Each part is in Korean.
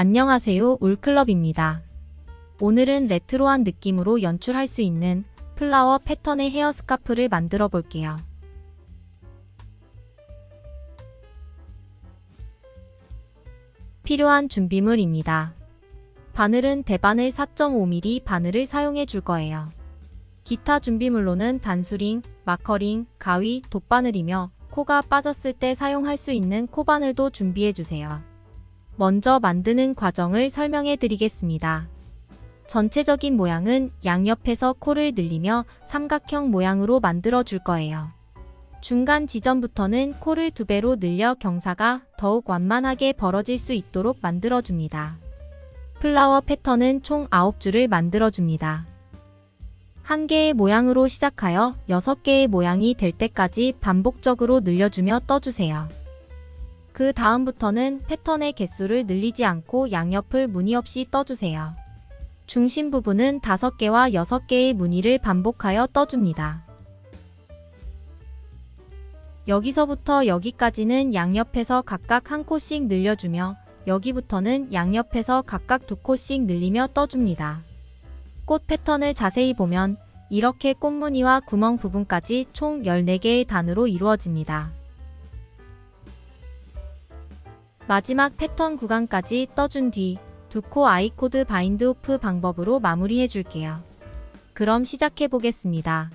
안녕하세요, 울클럽입니다. 오늘은 레트로한 느낌으로 연출할 수 있는 플라워 패턴의 헤어 스카프를 만들어 볼게요. 필요한 준비물입니다. 바늘은 대바늘 4.5mm 바늘을 사용해 줄 거예요. 기타 준비물로는 단수링, 마커링, 가위, 돗바늘이며 코가 빠졌을 때 사용할 수 있는 코바늘도 준비해 주세요. 먼저 만드는 과정을 설명해 드리겠습니다. 전체적인 모양은 양옆에서 코를 늘리며 삼각형 모양으로 만들어 줄 거예요. 중간 지점부터는 코를 2배로 늘려 경사가 더욱 완만하게 벌어질 수 있도록 만들어 줍니다. 플라워 패턴은 총 9줄을 만들어 줍니다. 1개의 모양으로 시작하여 6개의 모양이 될 때까지 반복적으로 늘려주며 떠주세요. 그 다음부터는 패턴의 개수를 늘리지 않고 양옆을 무늬 없이 떠주세요. 중심 부분은 5개와 6개의 무늬를 반복하여 떠줍니다. 여기서부터 여기까지는 양옆에서 각각 1코씩 늘려주며 여기부터는 양옆에서 각각 2코씩 늘리며 떠줍니다. 꽃 패턴을 자세히 보면 이렇게 꽃무늬와 구멍 부분까지 총 14개의 단으로 이루어집니다. 마지막 패턴 구간까지 떠준 뒤 2코 아이코드 바인드 오프 방법으로 마무리해 줄게요. 그럼 시작해 보겠습니다.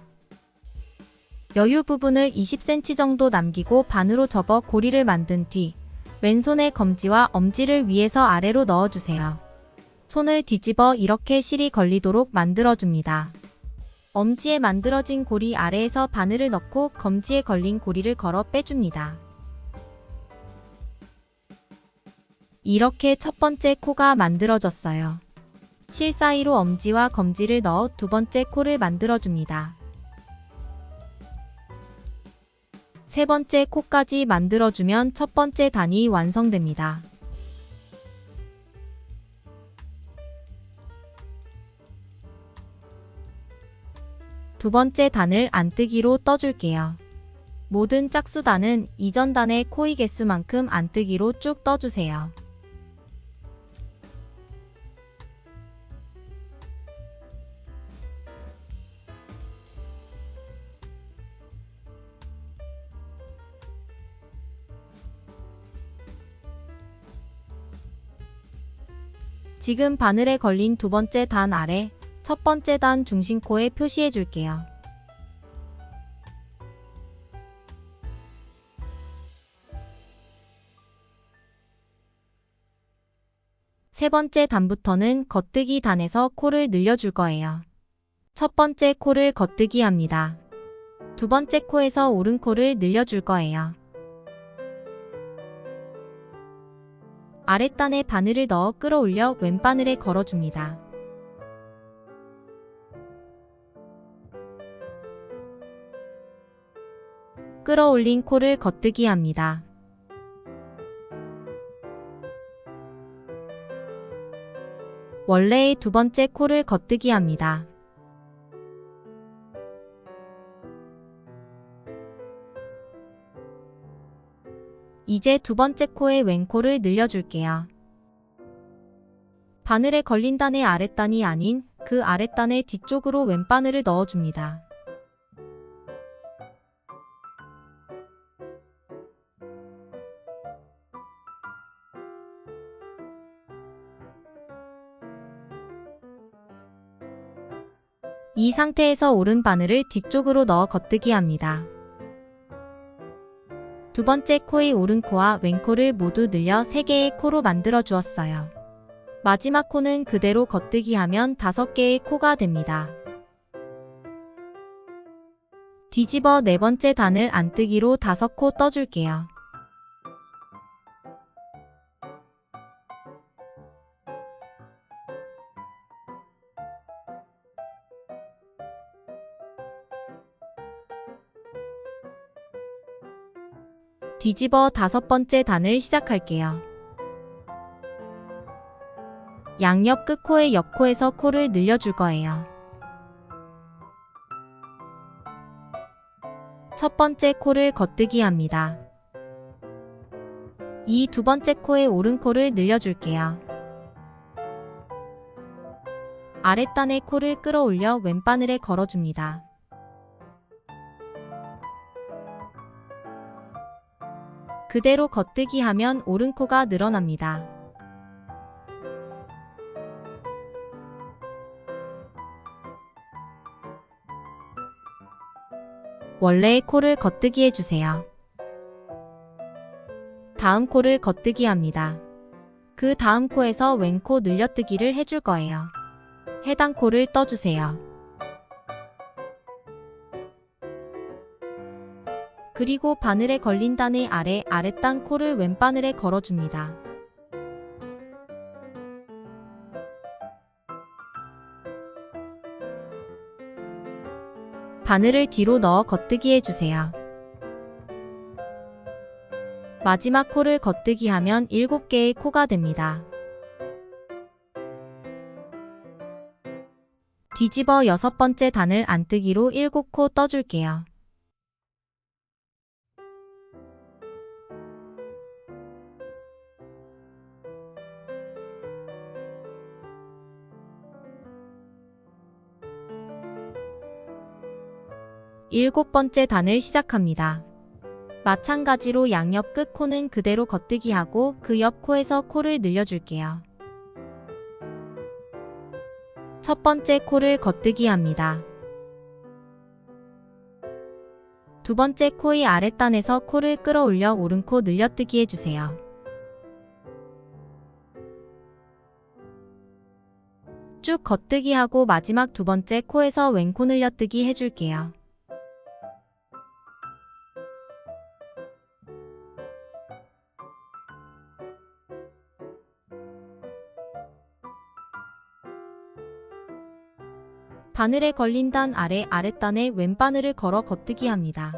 여유 부분을 20cm 정도 남기고 반으로 접어 고리를 만든 뒤 왼손의 검지와 엄지를 위에서 아래로 넣어주세요. 손을 뒤집어 이렇게 실이 걸리도록 만들어줍니다. 엄지에 만들어진 고리 아래에서 바늘을 넣고 검지에 걸린 고리를 걸어 빼줍니다. 이렇게 첫 번째 코가 만들어졌어요. 실 사이로 엄지와 검지를 넣어 두 번째 코를 만들어줍니다. 세 번째 코까지 만들어주면 첫 번째 단이 완성됩니다. 두 번째 단을 안뜨기로 떠줄게요. 모든 짝수단은 이전 단의 코의 개수만큼 안뜨기로 쭉 떠주세요. 지금 바늘에 걸린 두 번째 단 아래 첫 번째 단 중심코에 표시해 줄게요. 세 번째 단부터는 겉뜨기 단에서 코를 늘려줄 거예요. 첫 번째 코를 겉뜨기 합니다. 두 번째 코에서 오른코를 늘려줄 거예요. 아랫단에 바늘을 넣어 끌어올려 왼바늘에 걸어줍니다. 끌어올린 코를 겉뜨기 합니다. 원래의 두 번째 코를 겉뜨기 합니다. 이제 두 번째 코의 왼코를 늘려줄게요. 바늘에 걸린 단의 아랫단이 아닌 그 아랫단의 뒤쪽으로 왼바늘을 넣어줍니다. 이 상태에서 오른 바늘을 뒤쪽으로 넣어 겉뜨기 합니다. 두 번째 코의 오른코와 왼코를 모두 늘려 3개의 코로 만들어 주었어요. 마지막 코는 그대로 겉뜨기 하면 5개의 코가 됩니다. 뒤집어 네 번째 단을 안뜨기로 5코 떠줄게요. 뒤집어 5번째 단을 시작할게요. 양옆 끝코의 옆코에서 코를 늘려줄 거예요. 첫 번째 코를 겉뜨기 합니다. 이 두 번째 코의 오른코를 늘려줄게요. 아랫단의 코를 끌어올려 왼바늘에 걸어줍니다. 그대로 겉뜨기 하면 오른코가 늘어납니다. 원래의 코를 겉뜨기 해주세요. 다음 코를 겉뜨기 합니다. 그 다음 코에서 왼코 늘려뜨기를 해줄 거예요. 해당 코를 떠주세요. 그리고 바늘에 걸린 단의 아랫단 코를 왼바늘에 걸어줍니다. 바늘을 뒤로 넣어 겉뜨기 해주세요. 마지막 코를 겉뜨기 하면 7개의 코가 됩니다. 뒤집어 6번째 단을 안뜨기로 7코 떠줄게요. 일곱 번째 단을 시작합니다. 마찬가지로 양옆 끝 코는 그대로 겉뜨기 하고 그 옆 코에서 코를 늘려줄게요. 첫 번째 코를 겉뜨기 합니다. 두 번째 코의 아랫단에서 코를 끌어올려 오른코 늘려뜨기 해주세요. 쭉 겉뜨기 하고 마지막 두 번째 코에서 왼코 늘려뜨기 해줄게요. 바늘에 걸린 단 아랫단에 왼바늘을 걸어 겉뜨기 합니다.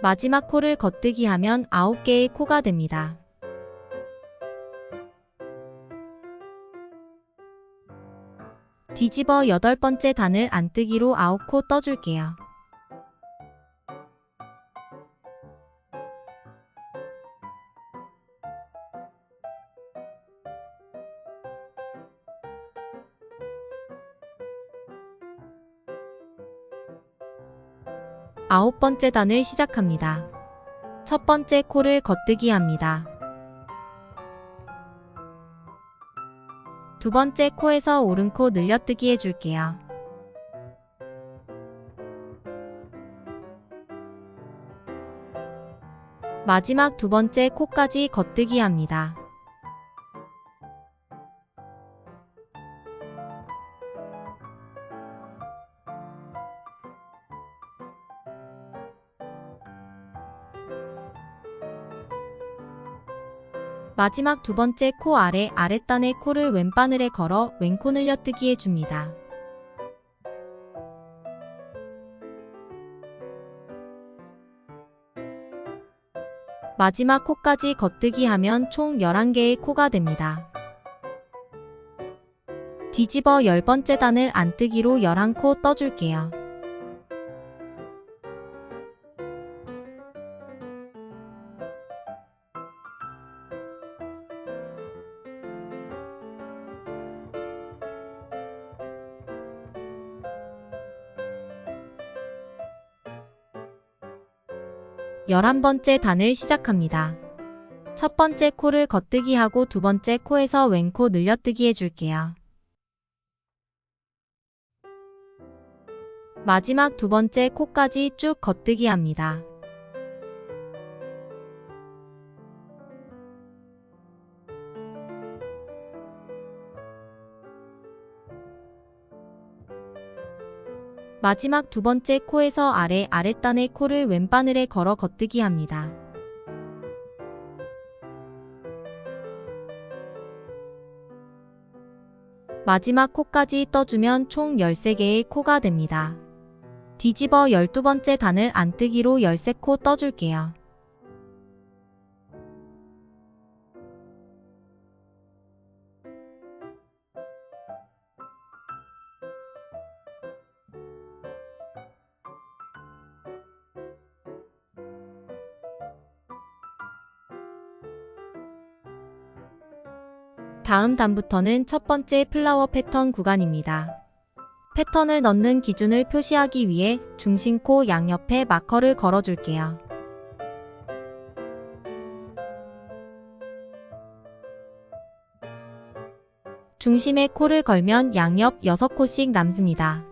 마지막 코를 겉뜨기 하면 9개의 코가 됩니다. 뒤집어 8번째 단을 안뜨기로 9코 떠줄게요. 아홉 번째 단을 시작합니다. 첫 번째 코를 겉뜨기 합니다. 두 번째 코에서 오른코 늘려뜨기 해줄게요. 마지막 두 번째 코까지 겉뜨기 합니다. 마지막 두 번째 코 아랫단의 코를 왼바늘에 걸어 왼코 늘려뜨기 해줍니다. 마지막 코까지 겉뜨기 하면 총 11개의 코가 됩니다. 뒤집어 10번째 단을 안뜨기로 11코 떠줄게요. 열한 번째 단을 시작합니다. 첫 번째 코를 겉뜨기 하고 두 번째 코에서 왼코 늘려뜨기 해줄게요. 마지막 두 번째 코까지 쭉 겉뜨기 합니다. 마지막 두 번째 코에서 아랫단의 코를 왼바늘에 걸어 겉뜨기 합니다. 마지막 코까지 떠주면 총 13개의 코가 됩니다. 뒤집어 12번째 단을 안뜨기로 13코 떠줄게요. 다음 단부터는 첫 번째 플라워 패턴 구간입니다. 패턴을 넣는 기준을 표시하기 위해 중심코 양옆에 마커를 걸어줄게요. 중심에 코를 걸면 양옆 6코씩 남습니다.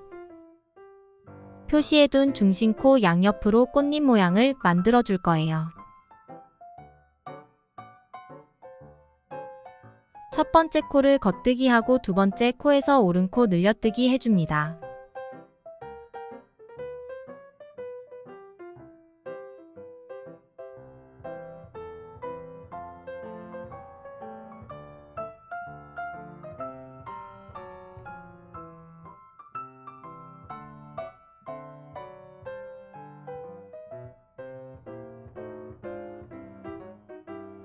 표시해둔 중심코 양옆으로 꽃잎 모양을 만들어 줄 거예요. 첫 번째 코를 겉뜨기 하고 두 번째 코에서 오른코 늘려뜨기 해줍니다.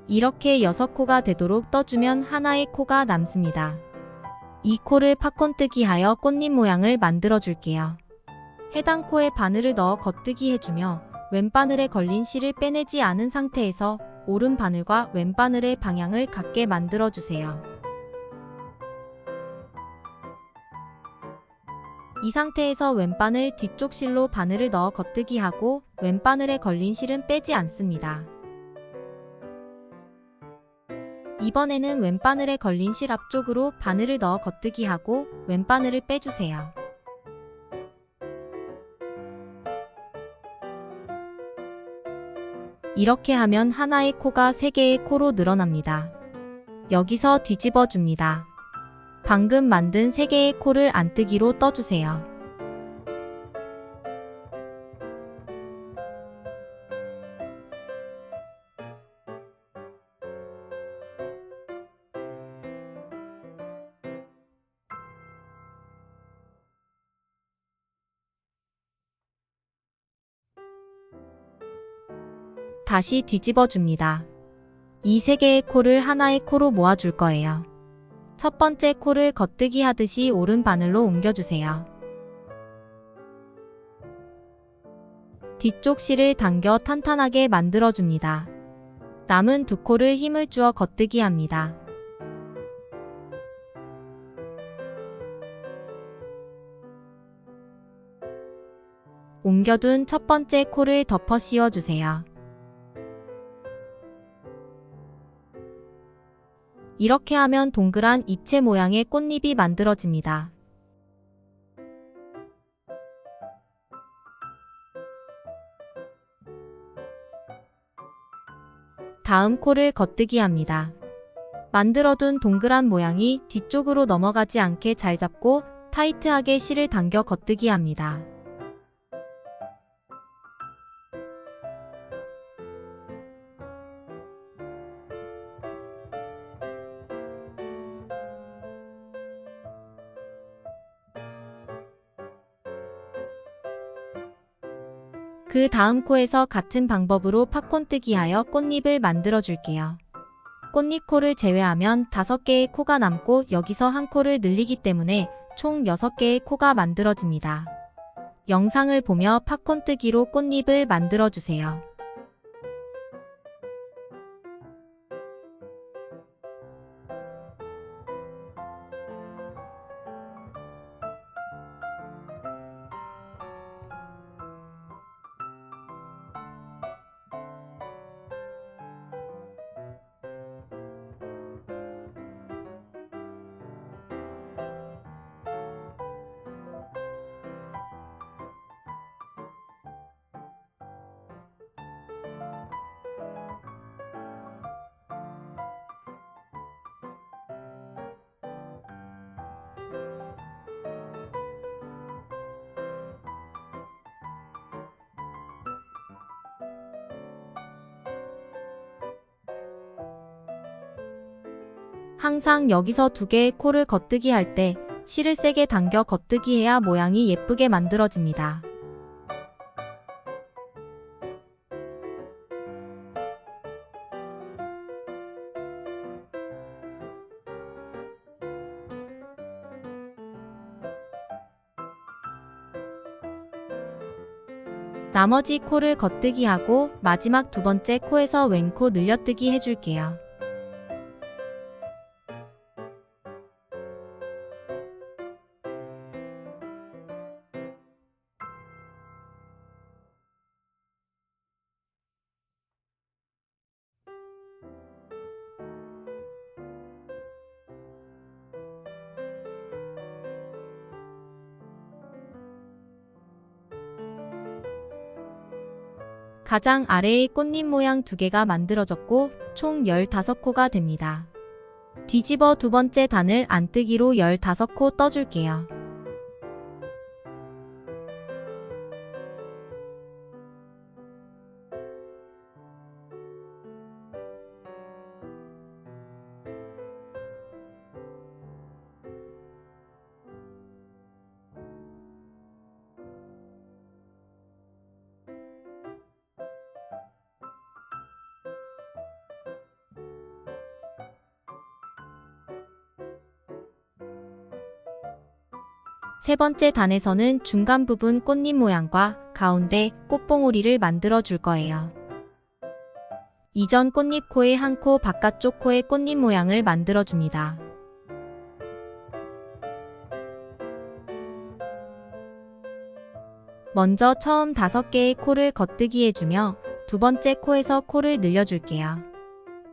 이렇게 6코가 되도록 떠주면 하나의 코가 남습니다. 이 코를 팝콘뜨기 하여 꽃잎 모양을 만들어 줄게요. 해당 코에 바늘을 넣어 겉뜨기 해주며 왼바늘에 걸린 실을 빼내지 않은 상태에서 오른 바늘과 왼바늘의 방향을 같게 만들어 주세요. 이 상태에서 왼바늘 뒤쪽 실로 바늘을 넣어 겉뜨기 하고 왼바늘에 걸린 실은 빼지 않습니다. 이번에는 왼바늘에 걸린 실 앞쪽으로 바늘을 넣어 겉뜨기 하고 왼바늘을 빼주세요. 이렇게 하면 하나의 코가 3개의 코로 늘어납니다. 여기서 뒤집어 줍니다. 방금 만든 3개의 코를 안뜨기로 떠주세요. 다시 뒤집어 줍니다. 이 3개의 코를 하나의 코로 모아줄 거예요. 첫 번째 코를 겉뜨기 하듯이 오른 바늘로 옮겨주세요. 뒤쪽 실을 당겨 탄탄하게 만들어줍니다. 남은 두 코를 힘을 주어 겉뜨기 합니다. 옮겨둔 첫 번째 코를 덮어 씌워주세요. 이렇게 하면 동그란 입체 모양의 꽃잎이 만들어집니다. 다음 코를 겉뜨기 합니다. 만들어둔 동그란 모양이 뒤쪽으로 넘어가지 않게 잘 잡고 타이트하게 실을 당겨 겉뜨기 합니다. 그 다음 코에서 같은 방법으로 팝콘뜨기 하여 꽃잎을 만들어 줄게요. 꽃잎 코를 제외하면 5개의 코가 남고 여기서 한 코를 늘리기 때문에 총 6개의 코가 만들어집니다. 영상을 보며 팝콘뜨기로 꽃잎을 만들어 주세요. 항상 여기서 2개의 코를 겉뜨기 할 때 실을 세게 당겨 겉뜨기 해야 모양이 예쁘게 만들어집니다. 나머지 코를 겉뜨기 하고 마지막 두 번째 코에서 왼코 늘려뜨기 해줄게요. 가장 아래의 꽃잎 모양 2개가 만들어졌고 총 15코가 됩니다. 뒤집어 두 번째 단을 안뜨기로 15코 떠줄게요. 세 번째 단에서는 중간 부분 꽃잎 모양과 가운데 꽃봉오리를 만들어 줄 거예요. 이전 꽃잎 코의 한 코 바깥쪽 코의 꽃잎 모양을 만들어 줍니다. 먼저 처음 5개의 코를 겉뜨기 해주며 두 번째 코에서 코를 늘려줄게요.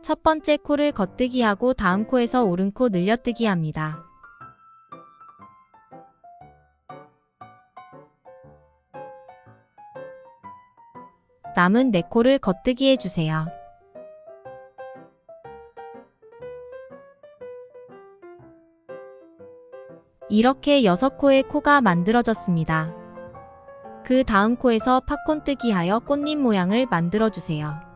첫 번째 코를 겉뜨기 하고 다음 코에서 오른 코 늘려뜨기 합니다. 남은 4코를 겉뜨기 해주세요. 이렇게 6코의 코가 만들어졌습니다. 그 다음 코에서 팝콘뜨기 하여 꽃잎 모양을 만들어주세요.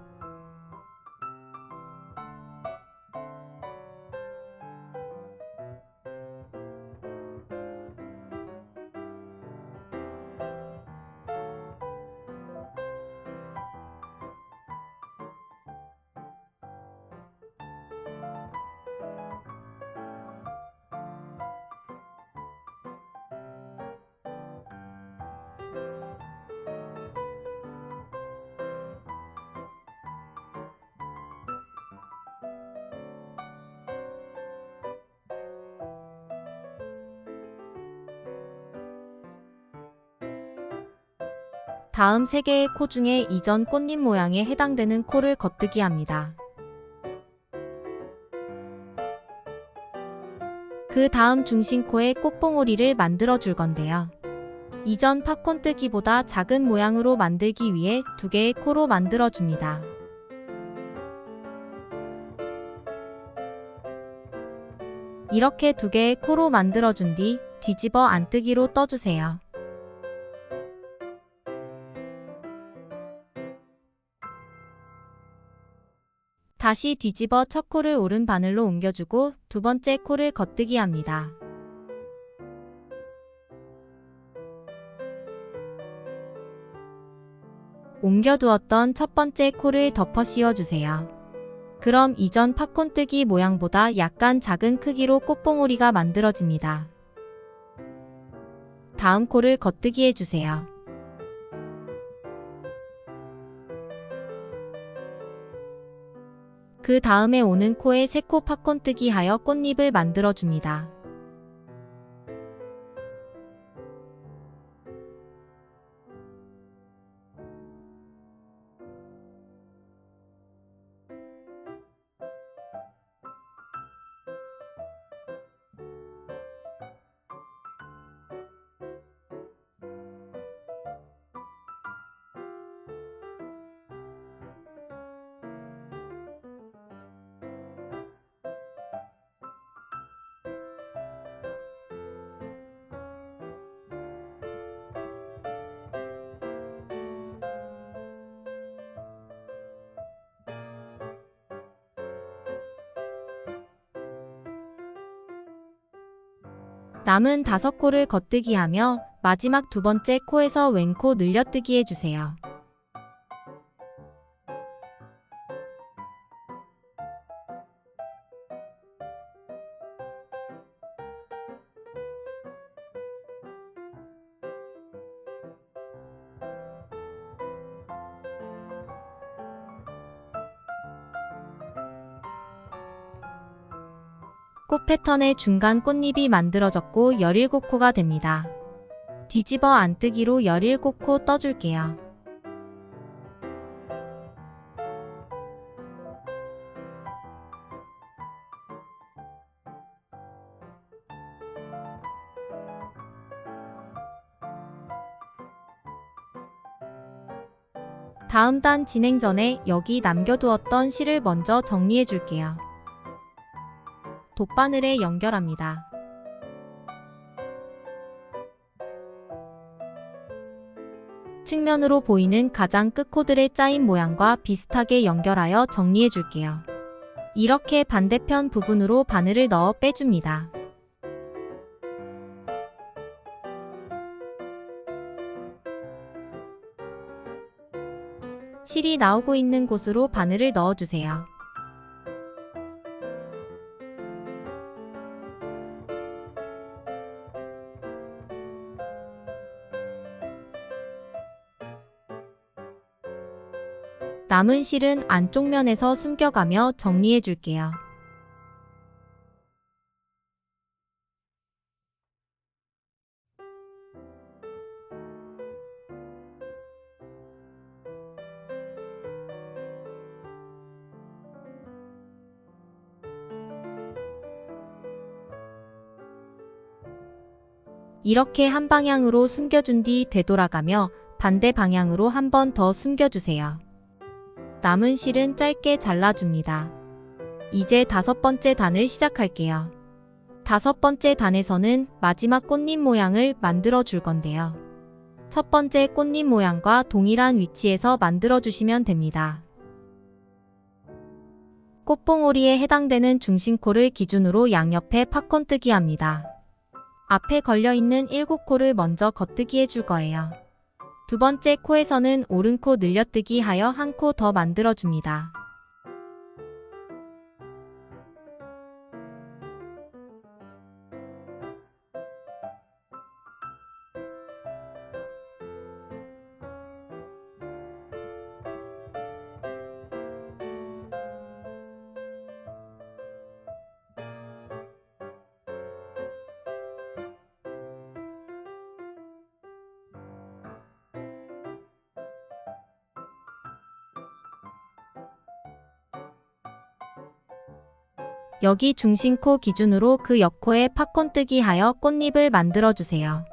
다음 3개의 코 중에 이전 꽃잎 모양에 해당되는 코를 겉뜨기 합니다. 그 다음 중심코에 꽃봉오리를 만들어 줄 건데요. 이전 팝콘뜨기보다 작은 모양으로 만들기 위해 2개의 코로 만들어 줍니다. 이렇게 2개의 코로 만들어 준 뒤 뒤집어 안뜨기로 떠주세요. 다시 뒤집어 첫 코를 오른 바늘로 옮겨주고 두 번째 코를 겉뜨기 합니다. 옮겨두었던 첫 번째 코를 덮어 씌워주세요. 그럼 이전 팝콘뜨기 모양보다 약간 작은 크기로 꽃봉오리가 만들어집니다. 다음 코를 겉뜨기 해주세요. 그 다음에 오는 코에 3코 팝콘뜨기 하여 꽃잎을 만들어줍니다. 남은 5코를 겉뜨기 하며 마지막 두 번째 코에서 왼코 늘려뜨기 해주세요. 꽃 패턴의 중간 꽃잎이 만들어졌고 17코가 됩니다. 뒤집어 안뜨기로 17코 떠줄게요. 다음 단 진행 전에 여기 남겨두었던 실을 먼저 정리해 줄게요. 돗바늘에 연결합니다. 측면으로 보이는 가장 끝코들의 짜인 모양과 비슷하게 연결하여 정리해 줄게요. 이렇게 반대편 부분으로 바늘을 넣어 빼줍니다. 실이 나오고 있는 곳으로 바늘을 넣어주세요. 남은 실은 안쪽 면에서 숨겨가며 정리해 줄게요. 이렇게 한 방향으로 숨겨준 뒤 되돌아가며 반대 방향으로 한 번 더 숨겨주세요. 남은 실은 짧게 잘라줍니다. 이제 5번째 단을 시작할게요. 5번째 단에서는 마지막 꽃잎 모양을 만들어 줄 건데요. 첫 번째 꽃잎 모양과 동일한 위치에서 만들어 주시면 됩니다. 꽃봉오리에 해당되는 중심코를 기준으로 양옆에 팝콘뜨기 합니다. 앞에 걸려있는 7코를 먼저 겉뜨기 해줄 거예요. 두 번째 코에서는 오른코 늘려뜨기 하여 한 코 더 만들어줍니다. 여기 중심코 기준으로 그 옆코에 팝콘뜨기 하여 꽃잎을 만들어주세요.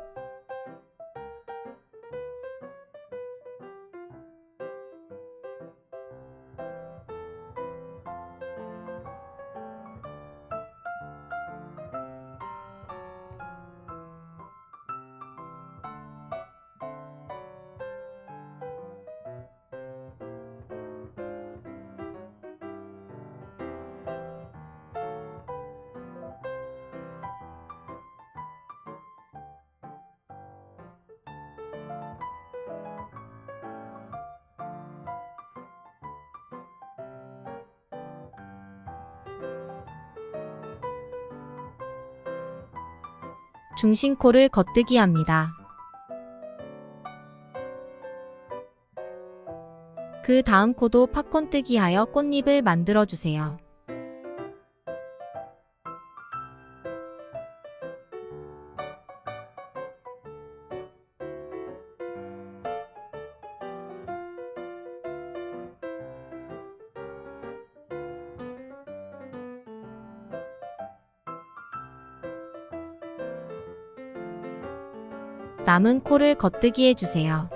중심코를 겉뜨기 합니다. 그 다음 코도 팝콘뜨기 하여 꽃잎을 만들어주세요. 남은 코를 겉뜨기 해주세요.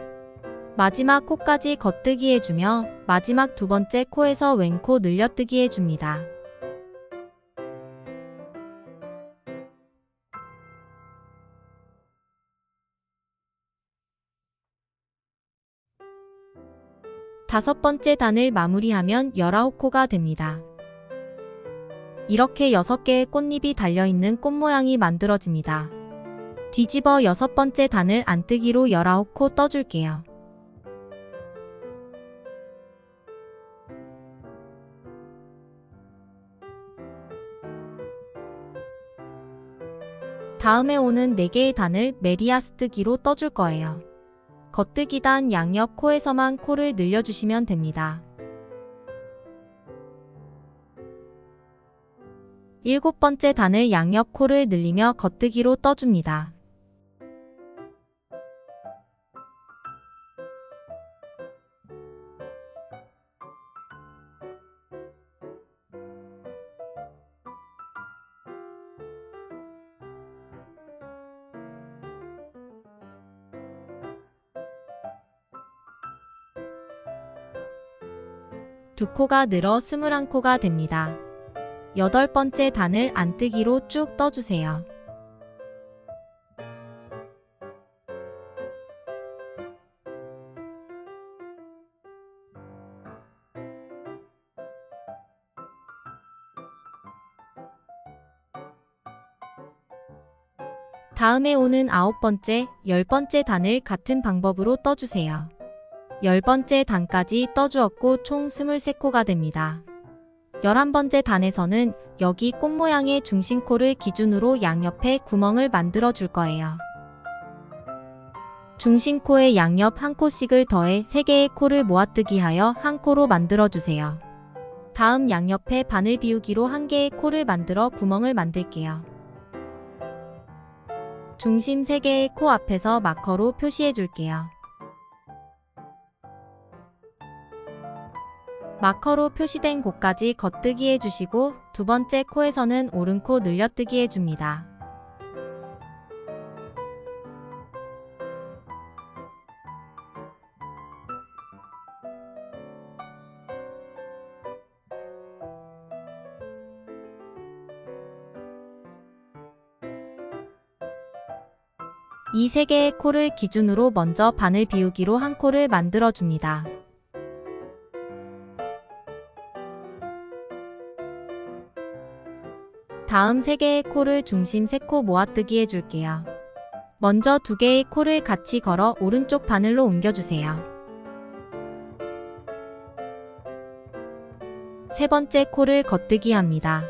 마지막 코까지 겉뜨기 해주며 마지막 두 번째 코에서 왼코 늘려뜨기 해줍니다. 다섯 번째 단을 마무리하면 19코가 됩니다. 이렇게 6개의 꽃잎이 달려있는 꽃 모양이 만들어집니다. 뒤집어 6번째 단을 안뜨기로 19코 떠줄게요. 다음에 오는 4개의 단을 메리아스 뜨기로 떠줄 거예요. 겉뜨기 단 양옆 코에서만 코를 늘려주시면 됩니다. 7번째 단을 양옆 코를 늘리며 겉뜨기로 떠줍니다. 두 코가 늘어 21코가 됩니다. 여덟 번째 단을 안뜨기로 쭉 떠주세요. 다음에 오는 9번째, 10번째 단을 같은 방법으로 떠주세요. 10번째 단까지 떠주었고 총 23코가 됩니다. 11번째 단에서는 여기 꽃 모양의 중심코를 기준으로 양옆에 구멍을 만들어 줄 거예요. 중심코에 양옆 한 코씩을 더해 3개의 코를 모아뜨기 하여 한 코로 만들어 주세요. 다음 양옆에 바늘 비우기로 1개의 코를 만들어 구멍을 만들게요. 중심 3개의 코 앞에서 마커로 표시해 줄게요. 마커로 표시된 곳까지 겉뜨기 해주시고 두 번째 코에서는 오른코 늘려뜨기 해줍니다. 이 3개의 코를 기준으로 먼저 바늘 비우기로 한 코를 만들어 줍니다. 다음 3개의 코를 중심 3코 모아뜨기 해줄게요. 먼저 2개의 코를 같이 걸어 오른쪽 바늘로 옮겨주세요. 세 번째 코를 겉뜨기 합니다.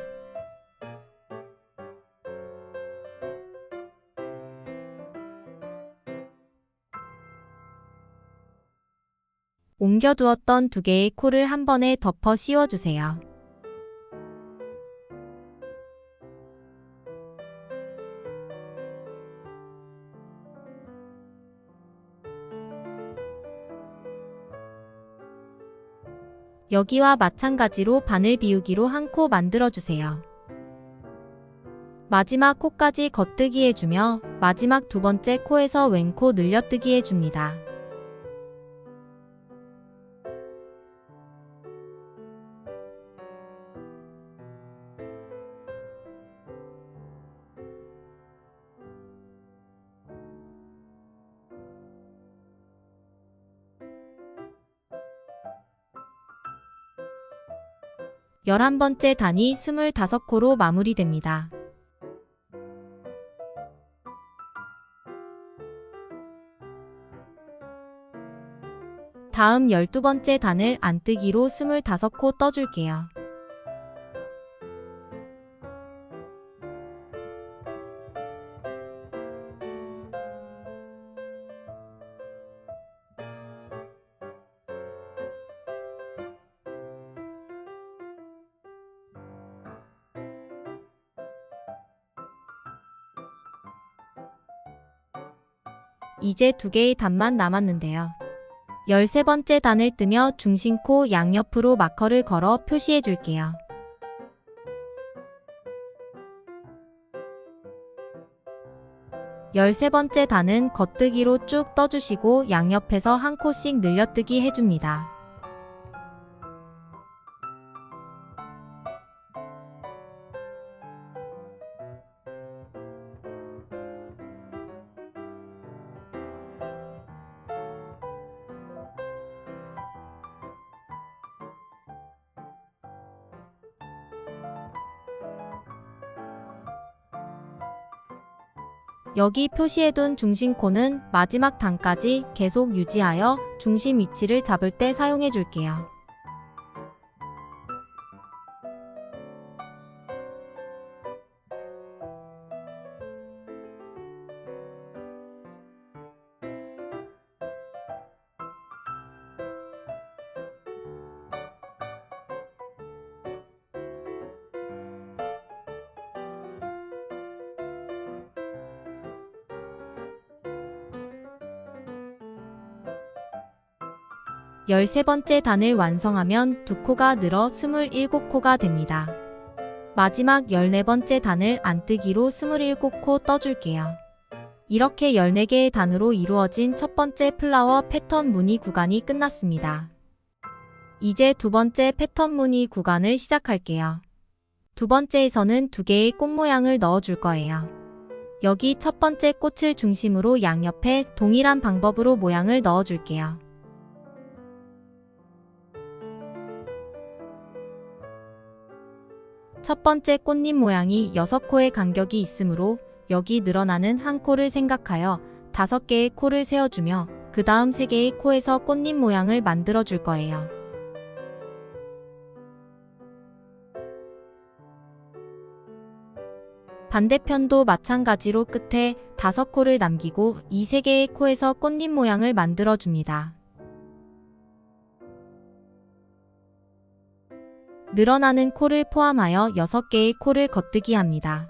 옮겨두었던 2개의 코를 한 번에 덮어 씌워주세요. 여기와 마찬가지로 바늘 비우기로 한 코 만들어주세요. 마지막 코까지 겉뜨기 해주며 마지막 두 번째 코에서 왼코 늘려뜨기 해줍니다. 열한 번째 단이 25코로 마무리됩니다. 다음 12번째 단을 안뜨기로 25코 떠줄게요. 이제 2개의 단만 남았는데요. 13번째 단을 뜨며 중심코 양옆으로 마커를 걸어 표시해 줄게요. 열세 번째 단은 겉뜨기로 쭉 떠주시고 양옆에서 한 코씩 늘려뜨기 해줍니다. 여기 표시해둔 중심코는 마지막 단까지 계속 유지하여 중심 위치를 잡을 때 사용해 줄게요. 열세 번째 단을 완성하면 2코가 늘어 27코가 됩니다. 마지막 14번째 단을 안뜨기로 27코 떠줄게요. 이렇게 14개의 단으로 이루어진 첫 번째 플라워 패턴 무늬 구간이 끝났습니다. 이제 두 번째 패턴 무늬 구간을 시작할게요. 두 번째에서는 두 개의 꽃 모양을 넣어줄 거예요. 여기 첫 번째 꽃을 중심으로 양옆에 동일한 방법으로 모양을 넣어줄게요. 첫 번째 꽃잎 모양이 6코의 간격이 있으므로 여기 늘어나는 한 코를 생각하여 5개의 코를 세워주며 그 다음 3개의 코에서 꽃잎 모양을 만들어 줄 거예요. 반대편도 마찬가지로 끝에 5코를 남기고 이 3개의 코에서 꽃잎 모양을 만들어 줍니다. 늘어나는 코를 포함하여 6개의 코를 겉뜨기 합니다.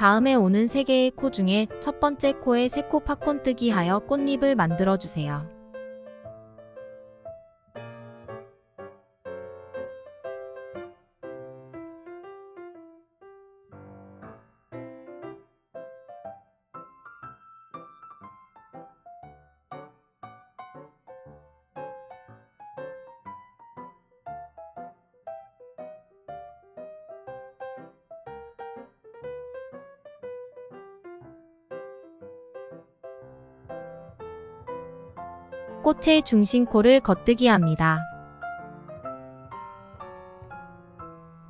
다음에 오는 3개의 코 중에 첫 번째 코에 3코 팝콘뜨기 하여 꽃잎을 만들어 주세요. 꽃의 중심코를 겉뜨기 합니다.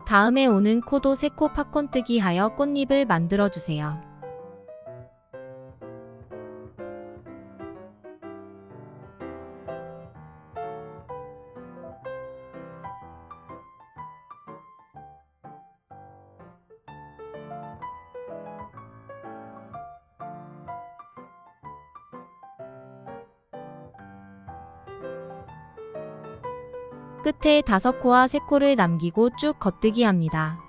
다음에 오는 코도 3코 팝콘뜨기 하여 꽃잎을 만들어 주세요. 끝에 5코와 3코를 남기고 쭉 겉뜨기 합니다.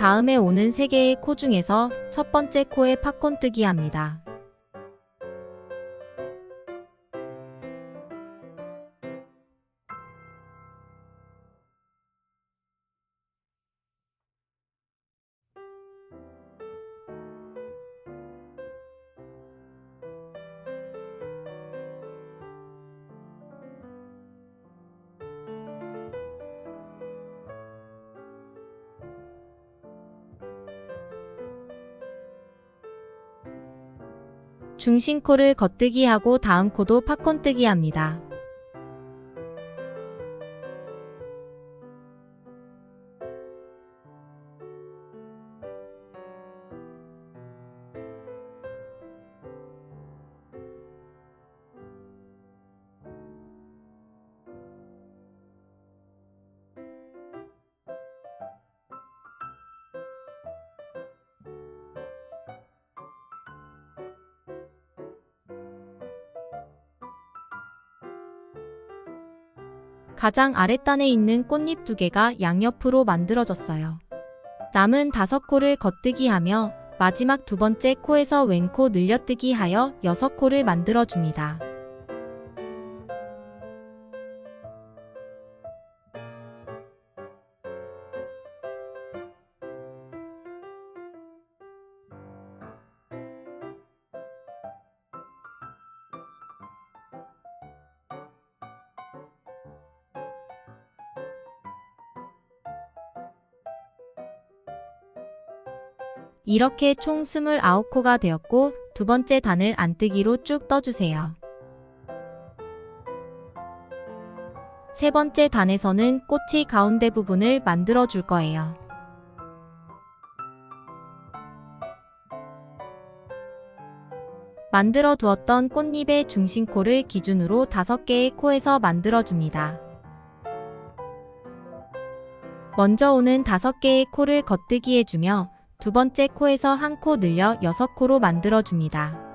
다음에 오는 3개의 코 중에서 첫 번째 코에 팝콘뜨기 합니다. 중심코를 겉뜨기 하고 다음 코도 팝콘뜨기 합니다. 가장 아랫단에 있는 꽃잎 2개가 양옆으로 만들어졌어요. 남은 5코를 겉뜨기 하며 마지막 두 번째 코에서 왼코 늘려뜨기 하여 6코를 만들어 줍니다. 이렇게 총 29코가 되었고 두 번째 단을 안뜨기로 쭉 떠주세요. 세 번째 단에서는 꽃이 가운데 부분을 만들어 줄 거예요. 만들어 두었던 꽃잎의 중심코를 기준으로 5개의 코에서 만들어줍니다. 먼저 오는 5개의 코를 겉뜨기 해주며 두 번째 코에서 한 코 늘려 6코로 만들어줍니다.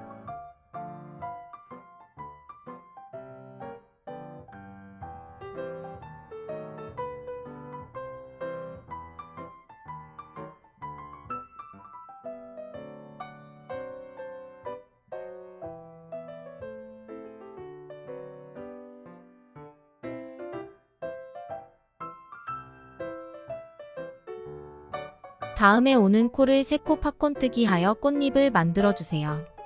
다음에 오는 코를 3코 팝콘뜨기 하여 꽃잎을 만들어주세요.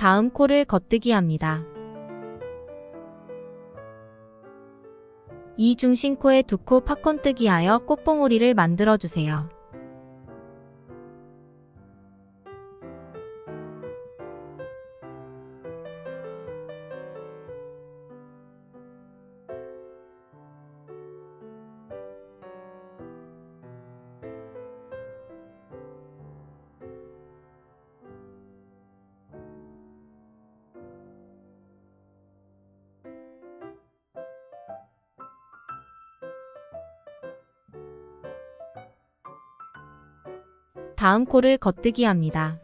다음 코를 겉뜨기 합니다. 이 중심코에 2코 팝콘뜨기 하여 꽃봉오리를 만들어주세요. 다음 코를 겉뜨기 합니다.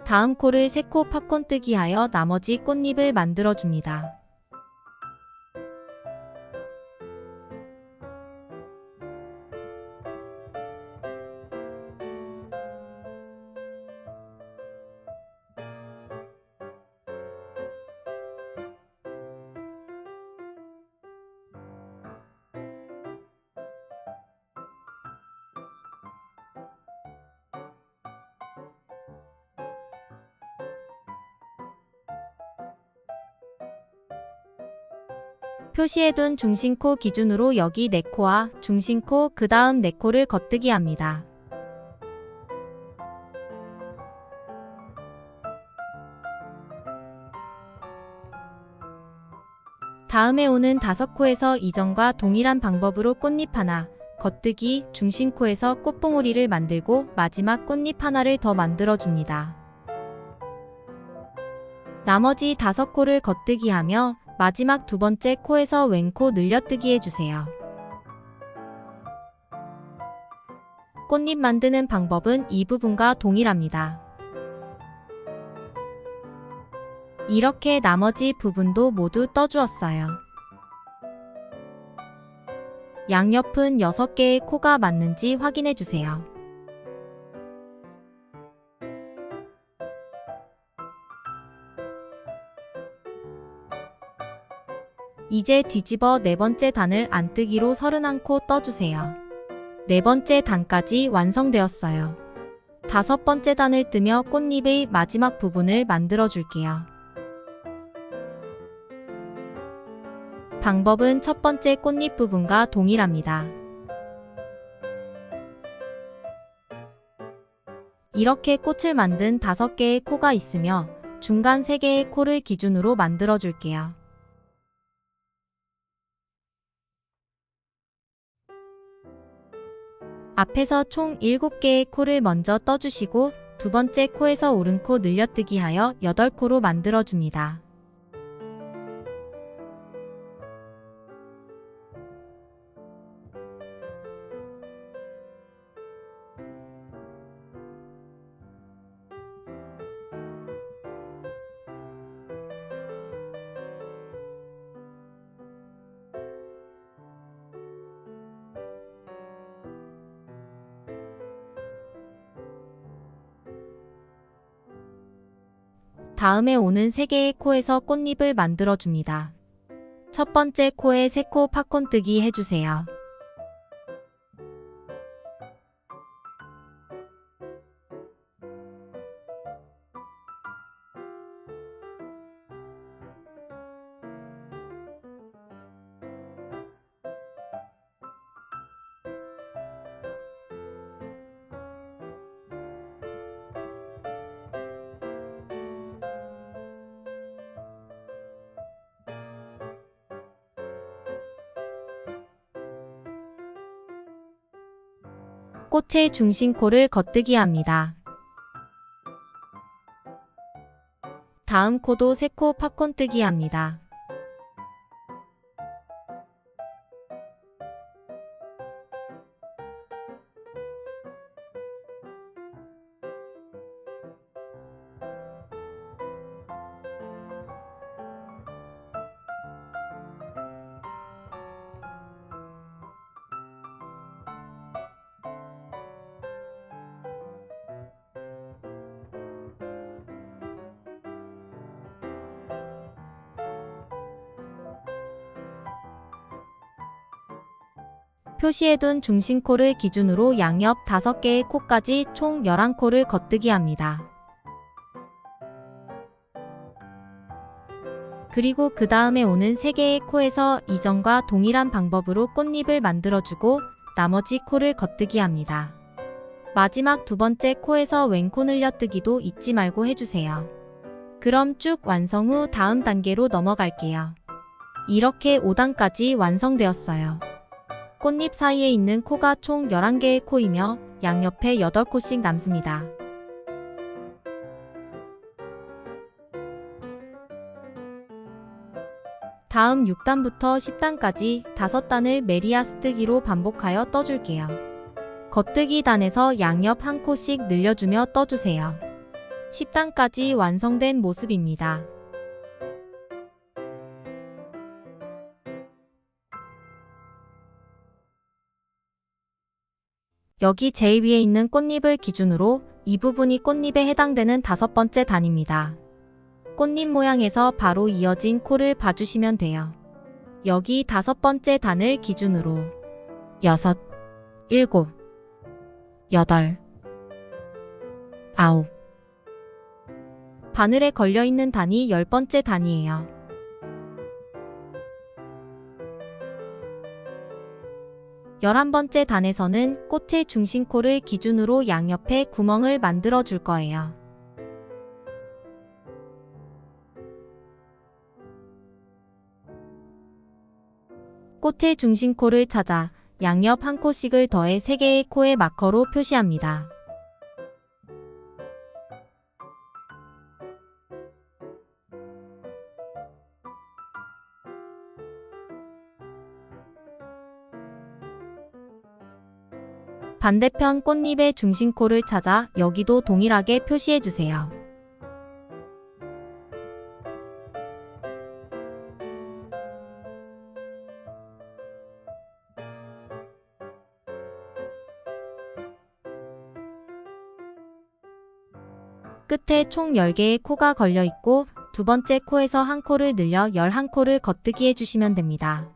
다음 코를 3코 팝콘뜨기 하여 나머지 꽃잎을 만들어줍니다. 표시해둔 중심코 기준으로 여기 4코와 중심코 그 다음 4코를 겉뜨기 합니다. 다음에 오는 5코에서 이전과 동일한 방법으로 꽃잎 하나, 겉뜨기, 중심코에서 꽃봉오리를 만들고 마지막 꽃잎 하나를 더 만들어줍니다. 나머지 5코를 겉뜨기 하며 마지막 두 번째 코에서 왼코 늘려뜨기 해주세요. 꽃잎 만드는 방법은 이 부분과 동일합니다. 이렇게 나머지 부분도 모두 떠주었어요. 양옆은 6개의 코가 맞는지 확인해주세요. 이제 뒤집어 4번째 단을 안뜨기로 31코 떠주세요. 4번째 단까지 완성되었어요. 5번째 단을 뜨며 꽃잎의 마지막 부분을 만들어 줄게요. 방법은 첫 번째 꽃잎 부분과 동일합니다. 이렇게 꽃을 만든 5개의 코가 있으며 중간 3개의 코를 기준으로 만들어 줄게요. 앞에서 총 7개의 코를 먼저 떠주시고 두 번째 코에서 오른코 늘려뜨기 하여 8코로 만들어줍니다. 다음에 오는 3개의 코에서 꽃잎을 만들어줍니다. 첫 번째 코에 3코 팝콘뜨기 해주세요. 꽃의 중심코를 겉뜨기 합니다. 다음 코도 3코 팝콘뜨기 합니다. 표시해둔 중심코를 기준으로 양옆 5개의 코까지 총 11코를 겉뜨기 합니다. 그리고 그 다음에 오는 3개의 코에서 이전과 동일한 방법으로 꽃잎을 만들어주고 나머지 코를 겉뜨기 합니다. 마지막 두 번째 코에서 왼코 늘려뜨기도 잊지 말고 해주세요. 그럼 쭉 완성 후 다음 단계로 넘어갈게요. 이렇게 5단까지 완성되었어요. 꽃잎 사이에 있는 코가 총 11개의 코이며 양옆에 8코씩 남습니다. 다음 6단부터 10단까지 5단을 메리아스뜨기로 반복하여 떠줄게요. 겉뜨기 단에서 양옆 1코씩 늘려주며 떠주세요. 10단까지 완성된 모습입니다. 여기 제일 위에 있는 꽃잎을 기준으로 이 부분이 꽃잎에 해당되는 5번째 단입니다. 꽃잎 모양에서 바로 이어진 코를 봐주시면 돼요. 여기 5번째 단을 기준으로 6, 7, 8, 9 바늘에 걸려있는 단이 10번째 단이에요. 11번째 단에서는 꽃의 중심코를 기준으로 양옆에 구멍을 만들어 줄 거예요. 꽃의 중심코를 찾아 양옆 1코씩을 더해 3개의 코의 마커로 표시합니다. 반대편 꽃잎의 중심코를 찾아 여기도 동일하게 표시해주세요. 끝에 총 10개의 코가 걸려있고 두 번째 코에서 1코를 늘려 11코를 겉뜨기 해주시면 됩니다.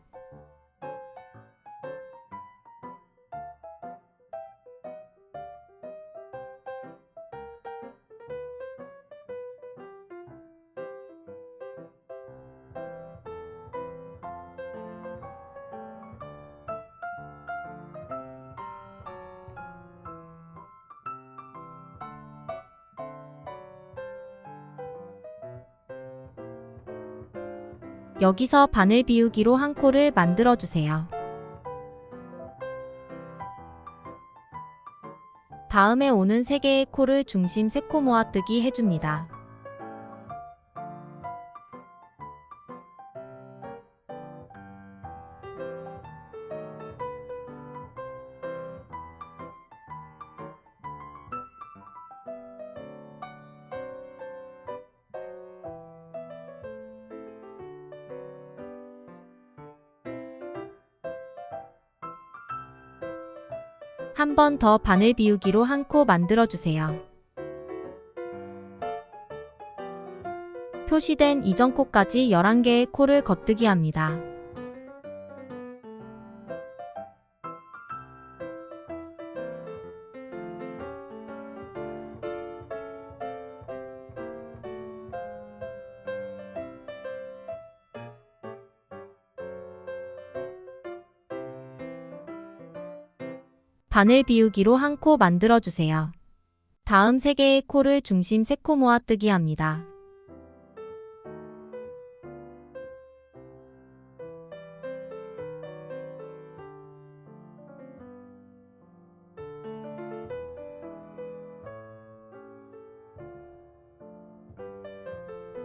여기서 바늘 비우기로 1코를 만들어주세요. 다음에 오는 3개의 코를 중심 3코 모아뜨기 해줍니다. 한 번 더 바늘 비우기로 1코 만들어주세요. 표시된 이전 코까지 11개의 코를 겉뜨기 합니다. 바늘 비우기로 한 코 만들어주세요. 다음 3개의 코를 중심 3코 모아뜨기 합니다.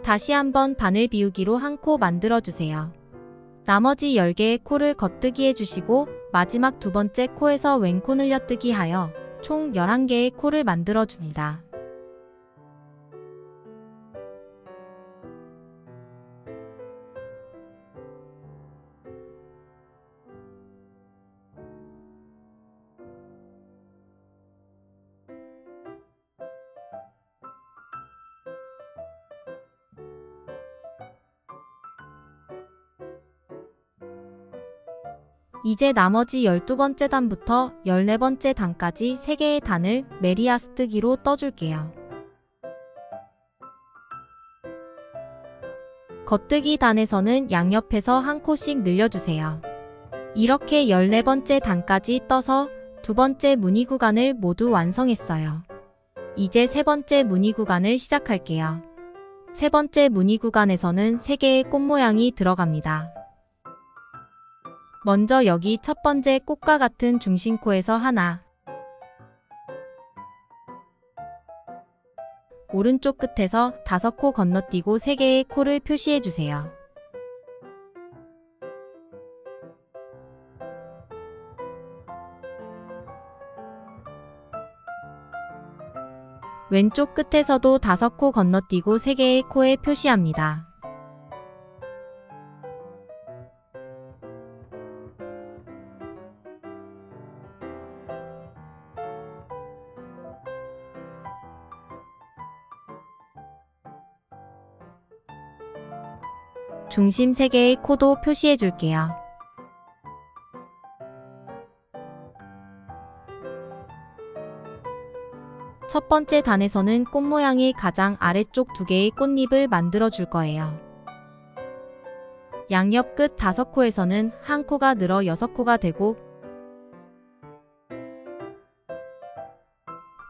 다시 한번 바늘 비우기로 한 코 만들어주세요. 나머지 10개의 코를 겉뜨기 해주시고 마지막 2번째 코에서 왼코 늘려뜨기 하여 총 11개의 코를 만들어줍니다. 이제 나머지 12번째 단부터 14번째 단까지 3개의 단을 메리아스뜨기로 떠줄게요. 겉뜨기 단에서는 양옆에서 한 코씩 늘려주세요. 이렇게 14번째 단까지 떠서 2번째 무늬 구간을 모두 완성했어요. 이제 3번째 무늬 구간을 시작할게요. 3번째 무늬 구간에서는 3개의 꽃 모양이 들어갑니다. 먼저 여기 첫 번째 꽃과 같은 중심코에서 하나, 오른쪽 끝에서 5코 건너뛰고 3개의 코를 표시해주세요. 왼쪽 끝에서도 5코 건너뛰고 3개의 코에 표시합니다. 중심 3개의 코도 표시해 줄게요. 첫 번째 단에서는 꽃 모양의 가장 아래쪽 2개의 꽃잎을 만들어 줄 거예요. 양옆 끝 5코에서는 한 코가 늘어 6코가 되고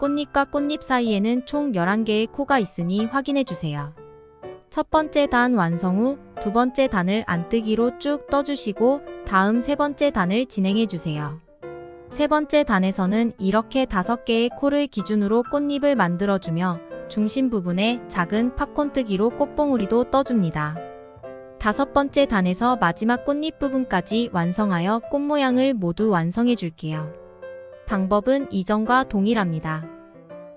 꽃잎과 꽃잎 사이에는 총 11개의 코가 있으니 확인해 주세요. 첫 번째 단 완성 후 2번째 단을 안뜨기로 쭉 떠주시고 다음 3번째 단을 진행해 주세요. 3번째 단에서는 이렇게 5개의 코를 기준으로 꽃잎을 만들어주며 중심 부분에 작은 팝콘뜨기로 꽃봉오리도 떠줍니다. 5번째 단에서 마지막 꽃잎 부분까지 완성하여 꽃 모양을 모두 완성해 줄게요. 방법은 이전과 동일합니다.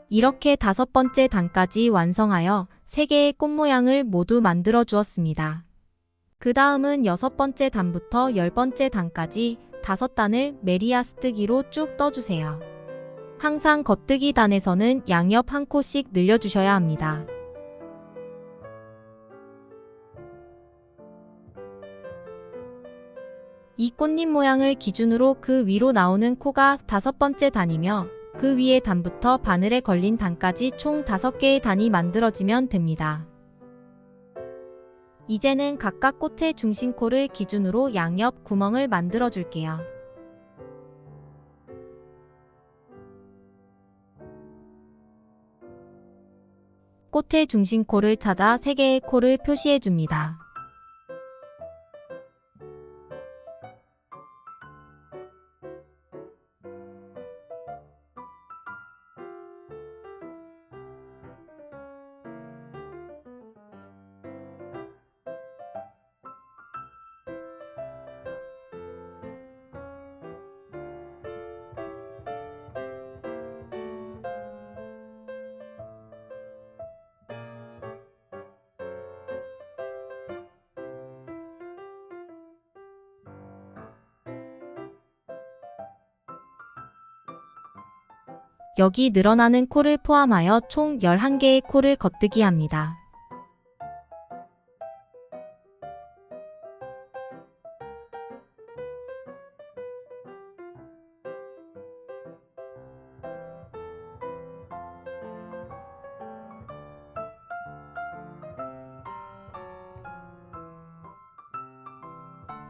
이렇게 5번째 단까지 완성하여 3개의 꽃 모양을 모두 만들어 주었습니다. 그 다음은 6번째 단부터 10번째 단까지 5단을 메리아스뜨기로 쭉 떠주세요. 항상 겉뜨기 단에서는 양옆 한 코씩 늘려주셔야 합니다. 이 꽃잎 모양을 기준으로 그 위로 나오는 코가 5번째 단이며 그 위의 단부터 바늘에 걸린 단까지 총 5개의 단이 만들어지면 됩니다. 이제는 각각 꽃의 중심코를 기준으로 양옆 구멍을 만들어 줄게요. 꽃의 중심코를 찾아 3개의 코를 표시해 줍니다. 여기 늘어나는 코를 포함하여 총 11개의 코를 겉뜨기 합니다.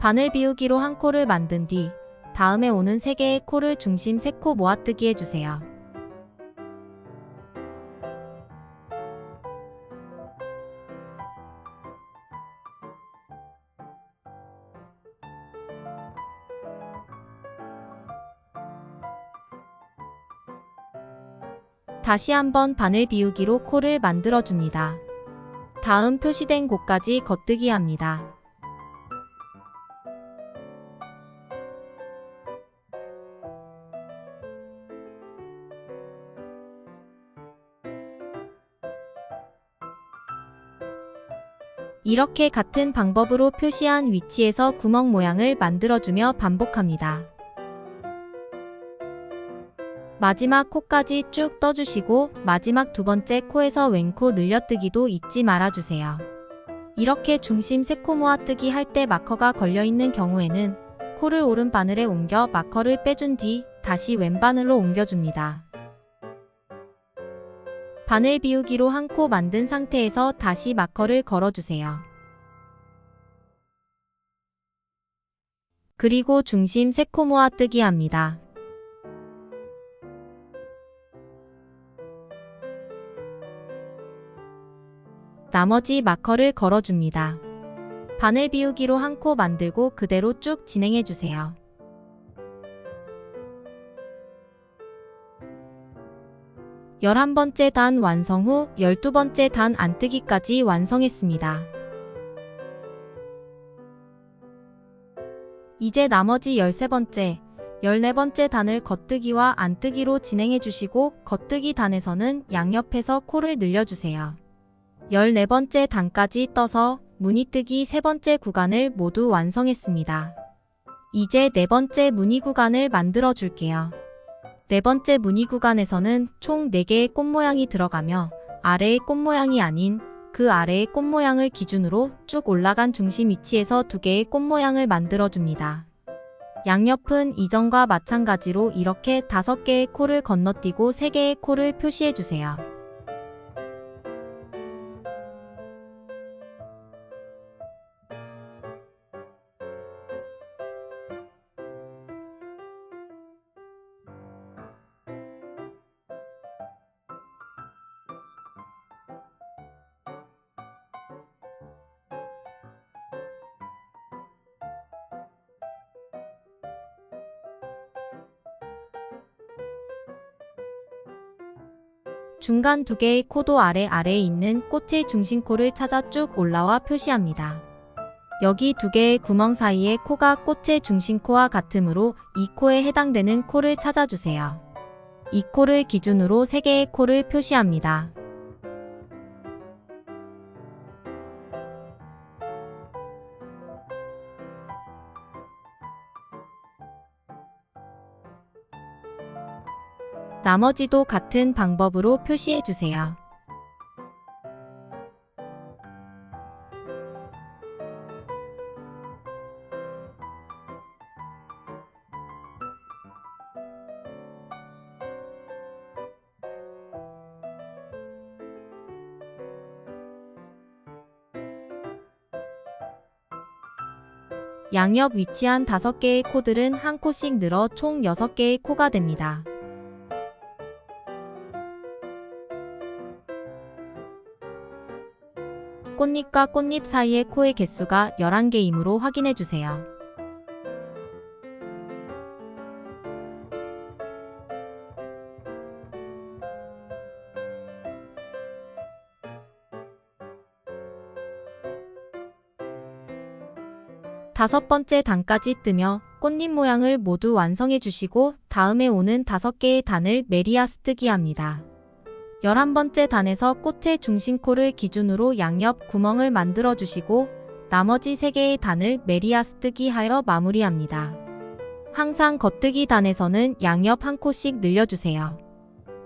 바늘 비우기로 한 코를 만든 뒤 다음에 오는 3개의 코를 중심 3코 모아뜨기 해주세요. 다시 한번 바늘 비우기로 코를 만들어줍니다. 다음 표시된 곳까지 겉뜨기 합니다. 이렇게 같은 방법으로 표시한 위치에서 구멍 모양을 만들어주며 반복합니다. 마지막 코까지 쭉 떠주시고 마지막 2번째 코에서 왼코 늘려뜨기도 잊지 말아주세요. 이렇게 중심 3코 모아뜨기 할 때 마커가 걸려있는 경우에는 코를 오른 바늘에 옮겨 마커를 빼준 뒤 다시 왼 바늘로 옮겨줍니다. 바늘 비우기로 한 코 만든 상태에서 다시 마커를 걸어주세요. 그리고 중심 3코 모아뜨기 합니다. 나머지 마커를 걸어줍니다. 바늘 비우기로 한 코 만들고 그대로 쭉 진행해주세요. 열한 번째 단 완성 후 12번째 단 안뜨기까지 완성했습니다. 이제 나머지 13번째, 14번째 단을 겉뜨기와 안뜨기로 진행해주시고 겉뜨기 단에서는 양옆에서 코를 늘려주세요. 14번째 단까지 떠서 무늬뜨기 3번째 구간을 모두 완성했습니다. 이제 4번째 무늬 구간을 만들어 줄게요. 4번째 무늬 구간에서는 총 4개의 꽃 모양이 들어가며 아래의 꽃 모양이 아닌 그 아래의 꽃 모양을 기준으로 쭉 올라간 중심 위치에서 2개의 꽃 모양을 만들어 줍니다. 양옆은 이전과 마찬가지로 이렇게 5개의 코를 건너뛰고 3개의 코를 표시해 주세요. 중간 2개의 코도 아래에 있는 꽃의 중심코를 찾아 쭉 올라와 표시합니다. 여기 2개의 구멍 사이의 코가 꽃의 중심코와 같으므로 이 코에 해당되는 코를 찾아주세요. 이 코를 기준으로 3개의 코를 표시합니다. 나머지도 같은 방법으로 표시해주세요. 양옆 위치한 5개의 코들은 한 코씩 늘어 총 6개의 코가 됩니다. 꽃잎과 꽃잎 사이의 코의 개수가 11개이므로 확인해주세요. 다섯 번째 단까지 뜨며 꽃잎 모양을 모두 완성해 주시고 다음에 오는 5개의 단을 메리아스 뜨기 합니다. 11번째 단에서 꽃의 중심코를 기준으로 양옆 구멍을 만들어 주시고 나머지 3개의 단을 메리아스 뜨기 하여 마무리합니다. 항상 겉뜨기 단에서는 양옆 한 코씩 늘려주세요.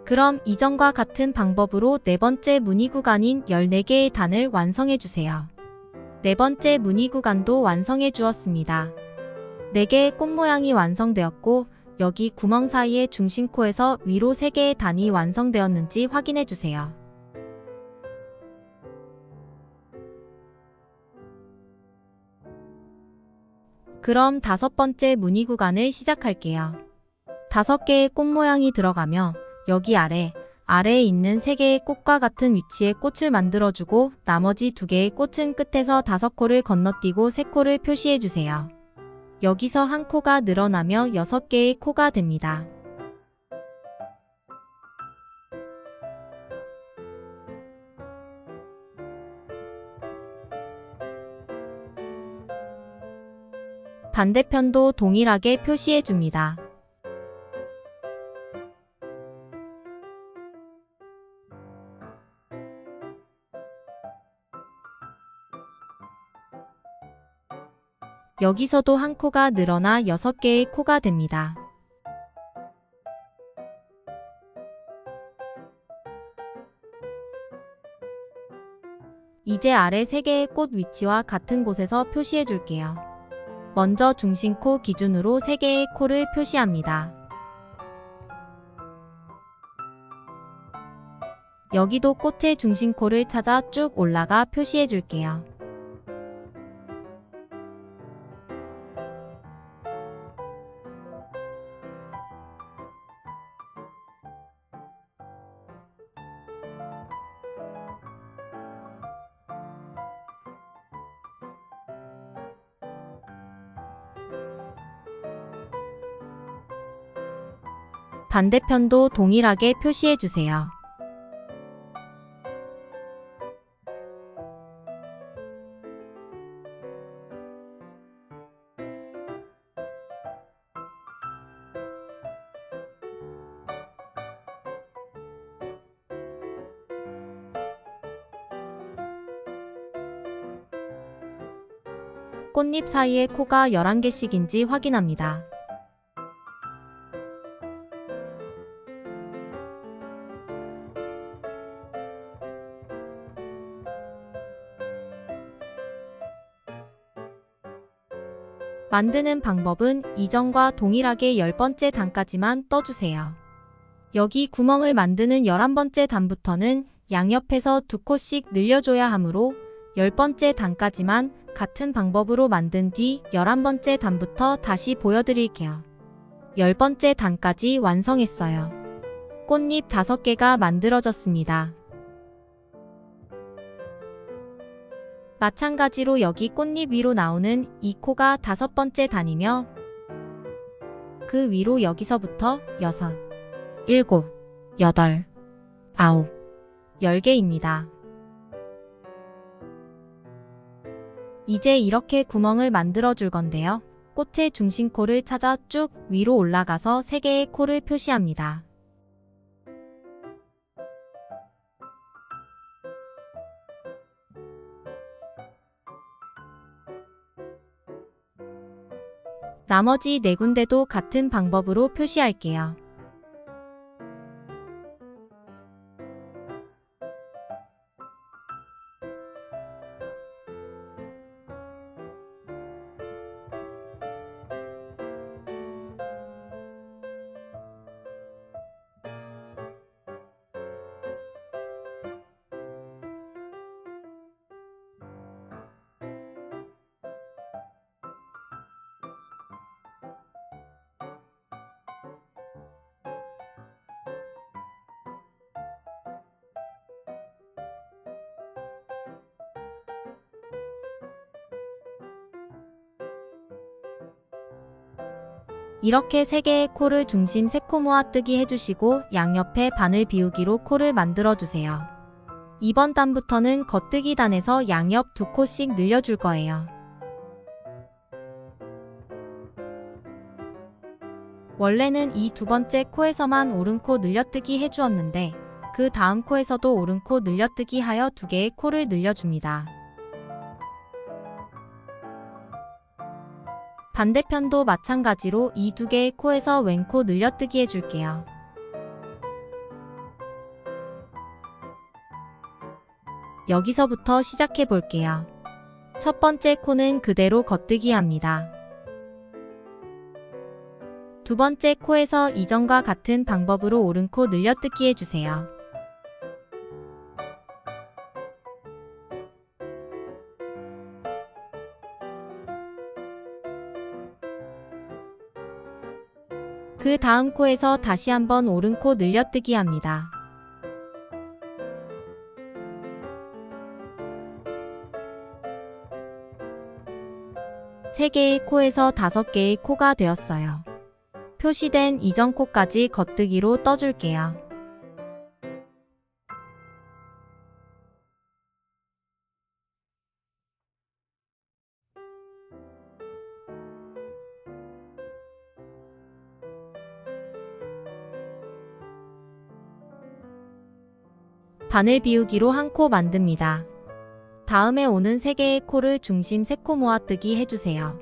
그럼 이전과 같은 방법으로 4번째 무늬 구간인 14개의 단을 완성해 주세요. 4번째 무늬 구간도 완성해 주었습니다. 4개의 꽃 모양이 완성되었고 여기 구멍 사이의 중심코에서 위로 3개의 단이 완성되었는지 확인해 주세요. 그럼 5번째 무늬 구간을 시작할게요. 5개의 꽃 모양이 들어가며 여기 아래에 있는 3개의 꽃과 같은 위치에 꽃을 만들어주고 나머지 2개의 꽃은 끝에서 5코를 건너뛰고 3코를 표시해주세요. 여기서 한 코가 늘어나며 6개의 코가 됩니다. 반대편도 동일하게 표시해줍니다. 여기서도 한 코가 늘어나 6개의 코가 됩니다. 이제 아래 3개의 꽃 위치와 같은 곳에서 표시해 줄게요. 먼저 중심코 기준으로 3개의 코를 표시합니다. 여기도 꽃의 중심코를 찾아 쭉 올라가 표시해 줄게요. 반대편도 동일하게 표시해 주세요. 꽃잎 사이에 코가 11개씩인지 확인합니다. 만드는 방법은 이전과 동일하게 10번째 단까지만 떠주세요. 여기 구멍을 만드는 11번째 단부터는 양옆에서 2코씩 늘려줘야 하므로 10번째 단까지만 같은 방법으로 만든 뒤 11번째 단부터 다시 보여드릴게요. 10번째 단까지 완성했어요. 꽃잎 5개가 만들어졌습니다. 마찬가지로 여기 꽃잎 위로 나오는 이 코가 5번째 단이며 그 위로 여기서부터 6, 7, 8, 9, 10개입니다. 이제 이렇게 구멍을 만들어 줄 건데요. 꽃의 중심코를 찾아 쭉 위로 올라가서 3개의 코를 표시합니다. 나머지 4군데도 같은 방법으로 표시할게요. 이렇게 3개의 코를 중심 3코 모아뜨기 해주시고 양옆에 바늘 비우기로 코를 만들어주세요. 이번 단부터는 겉뜨기 단에서 양옆 2코씩 늘려줄 거예요. 원래는 이 2번째 코에서만 오른코 늘려뜨기 해주었는데 그 다음 코에서도 오른코 늘려뜨기 하여 2개의 코를 늘려줍니다. 반대편도 마찬가지로 이 2개의 코에서 왼코 늘려뜨기 해줄게요. 여기서부터 시작해 볼게요. 첫 번째 코는 그대로 겉뜨기 합니다. 두 번째 코에서 이전과 같은 방법으로 오른코 늘려뜨기 해주세요. 그 다음 코에서 다시 한번 오른코 늘려뜨기 합니다. 3개의 코에서 5개의 코가 되었어요. 표시된 이전 코까지 겉뜨기로 떠줄게요. 바늘 비우기로 한 코 만듭니다. 다음에 오는 3개의 코를 중심 3코 모아뜨기 해주세요.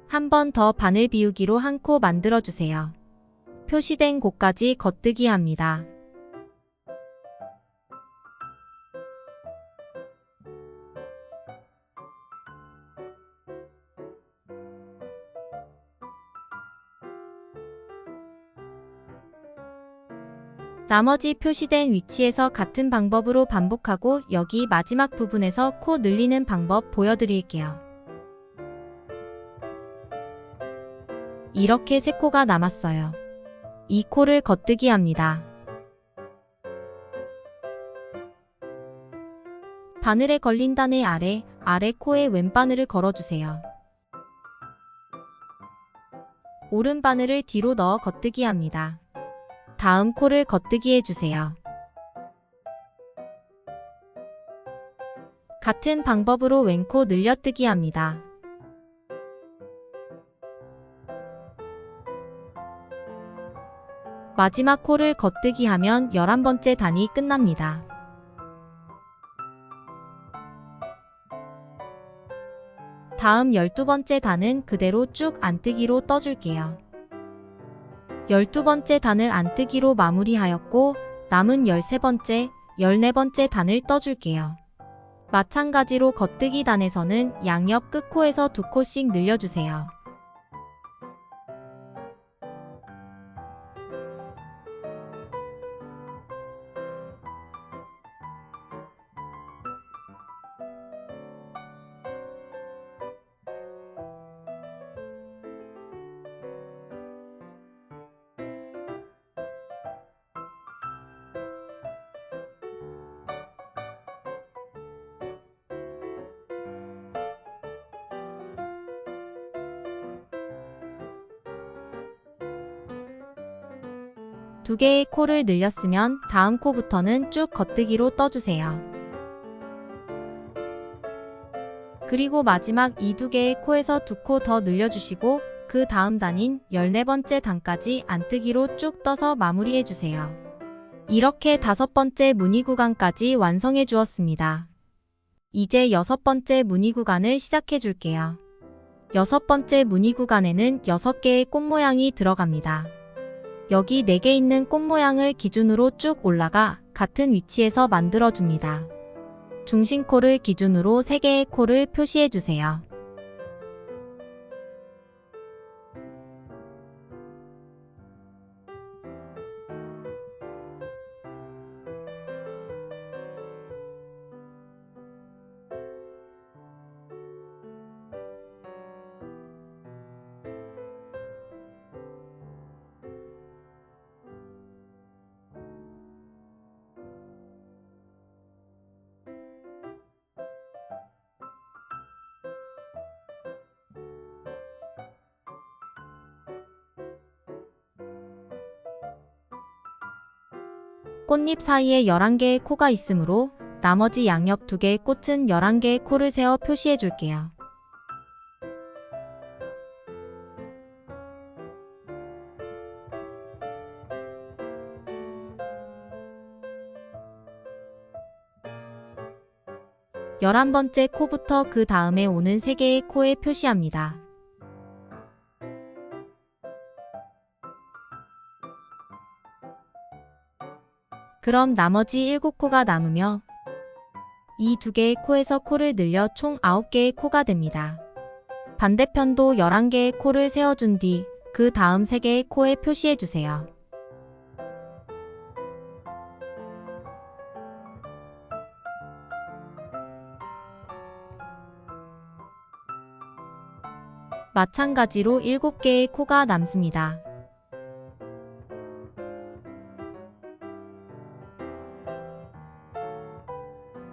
한 번 더 바늘 비우기로 한 코 만들어주세요. 표시된 곳까지 겉뜨기 합니다. 나머지 표시된 위치에서 같은 방법으로 반복하고 여기 마지막 부분에서 코 늘리는 방법 보여드릴게요. 이렇게 3코가 남았어요. 이 코를 겉뜨기 합니다. 바늘에 걸린 단의 아래 코에 왼바늘을 걸어주세요. 오른 바늘을 뒤로 넣어 겉뜨기 합니다. 다음 코를 겉뜨기 해주세요. 같은 방법으로 왼코 늘려뜨기 합니다. 마지막 코를 겉뜨기 하면 11번째 단이 끝납니다. 다음 12번째 단은 그대로 쭉 안뜨기로 떠줄게요. 12번째 단을 안뜨기로 마무리하였고 남은 13번째, 14번째 단을 떠줄게요. 마찬가지로 겉뜨기 단에서는 양옆 끝코에서 2코씩 늘려주세요. 두 개의 코를 늘렸으면 다음 코부터는 쭉 겉뜨기로 떠주세요. 그리고 마지막 이 2개의 코에서 2코 더 늘려주시고 그 다음 단인 14번째 단까지 안뜨기로 쭉 떠서 마무리해주세요. 이렇게 5번째 무늬 구간까지 완성해 주었습니다. 이제 6번째 무늬 구간을 시작해 줄게요. 6번째 무늬 구간에는 6개의 꽃 모양이 들어갑니다. 여기 4개 있는 꽃 모양을 기준으로 쭉 올라가 같은 위치에서 만들어줍니다. 중심코를 기준으로 3개의 코를 표시해주세요. 꽃잎 사이에 11개의 코가 있으므로 나머지 양옆 2개의 꽃은 11개의 코를 세어 표시해 줄게요. 열한 번째 코부터 그 다음에 오는 3개의 코에 표시합니다. 그럼 나머지 7코가 남으며 이 2개의 코에서 코를 늘려 총 9개의 코가 됩니다. 반대편도 11개의 코를 세워준 뒤 그 다음 3개의 코에 표시해주세요. 마찬가지로 7개의 코가 남습니다.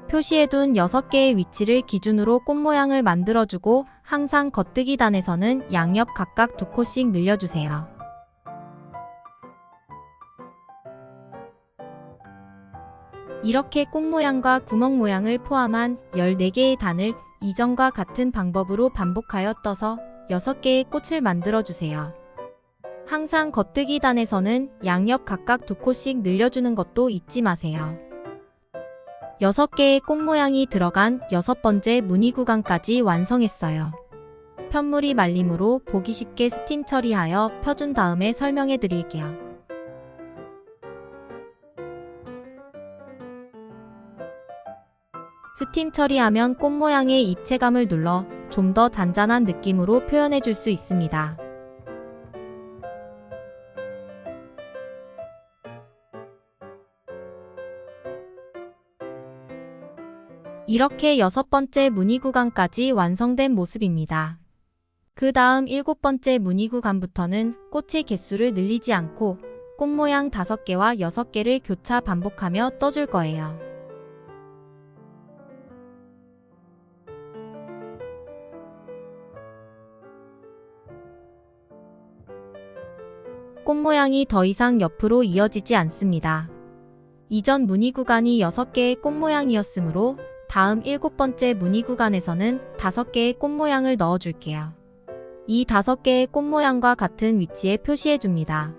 표시해둔 6개의 위치를 기준으로 꽃 모양을 만들어주고 항상 겉뜨기 단에서는 양옆 각각 2코씩 늘려주세요. 이렇게 꽃 모양과 구멍 모양을 포함한 14개의 단을 이전과 같은 방법으로 반복하여 떠서 6개의 꽃을 만들어주세요. 항상 겉뜨기 단에서는 양옆 각각 2코씩 늘려주는 것도 잊지 마세요. 6개의 꽃 모양이 들어간 6번째 무늬 구간까지 완성했어요. 편물이 말림으로 보기 쉽게 스팀 처리하여 펴준 다음에 설명해 드릴게요. 스팀 처리하면 꽃 모양의 입체감을 눌러 좀 더 잔잔한 느낌으로 표현해 줄 수 있습니다. 이렇게 6번째 무늬 구간까지 완성된 모습입니다. 그 다음 7번째 무늬 구간부터는 꽃의 개수를 늘리지 않고 꽃 모양 5개와 6개를 교차 반복하며 떠줄 거예요. 꽃 모양이 더 이상 옆으로 이어지지 않습니다. 이전 무늬 구간이 6개의 꽃 모양이었으므로 다음 7번째 무늬 구간에서는 5개의 꽃 모양을 넣어줄게요. 이 5개의 꽃 모양과 같은 위치에 표시해줍니다.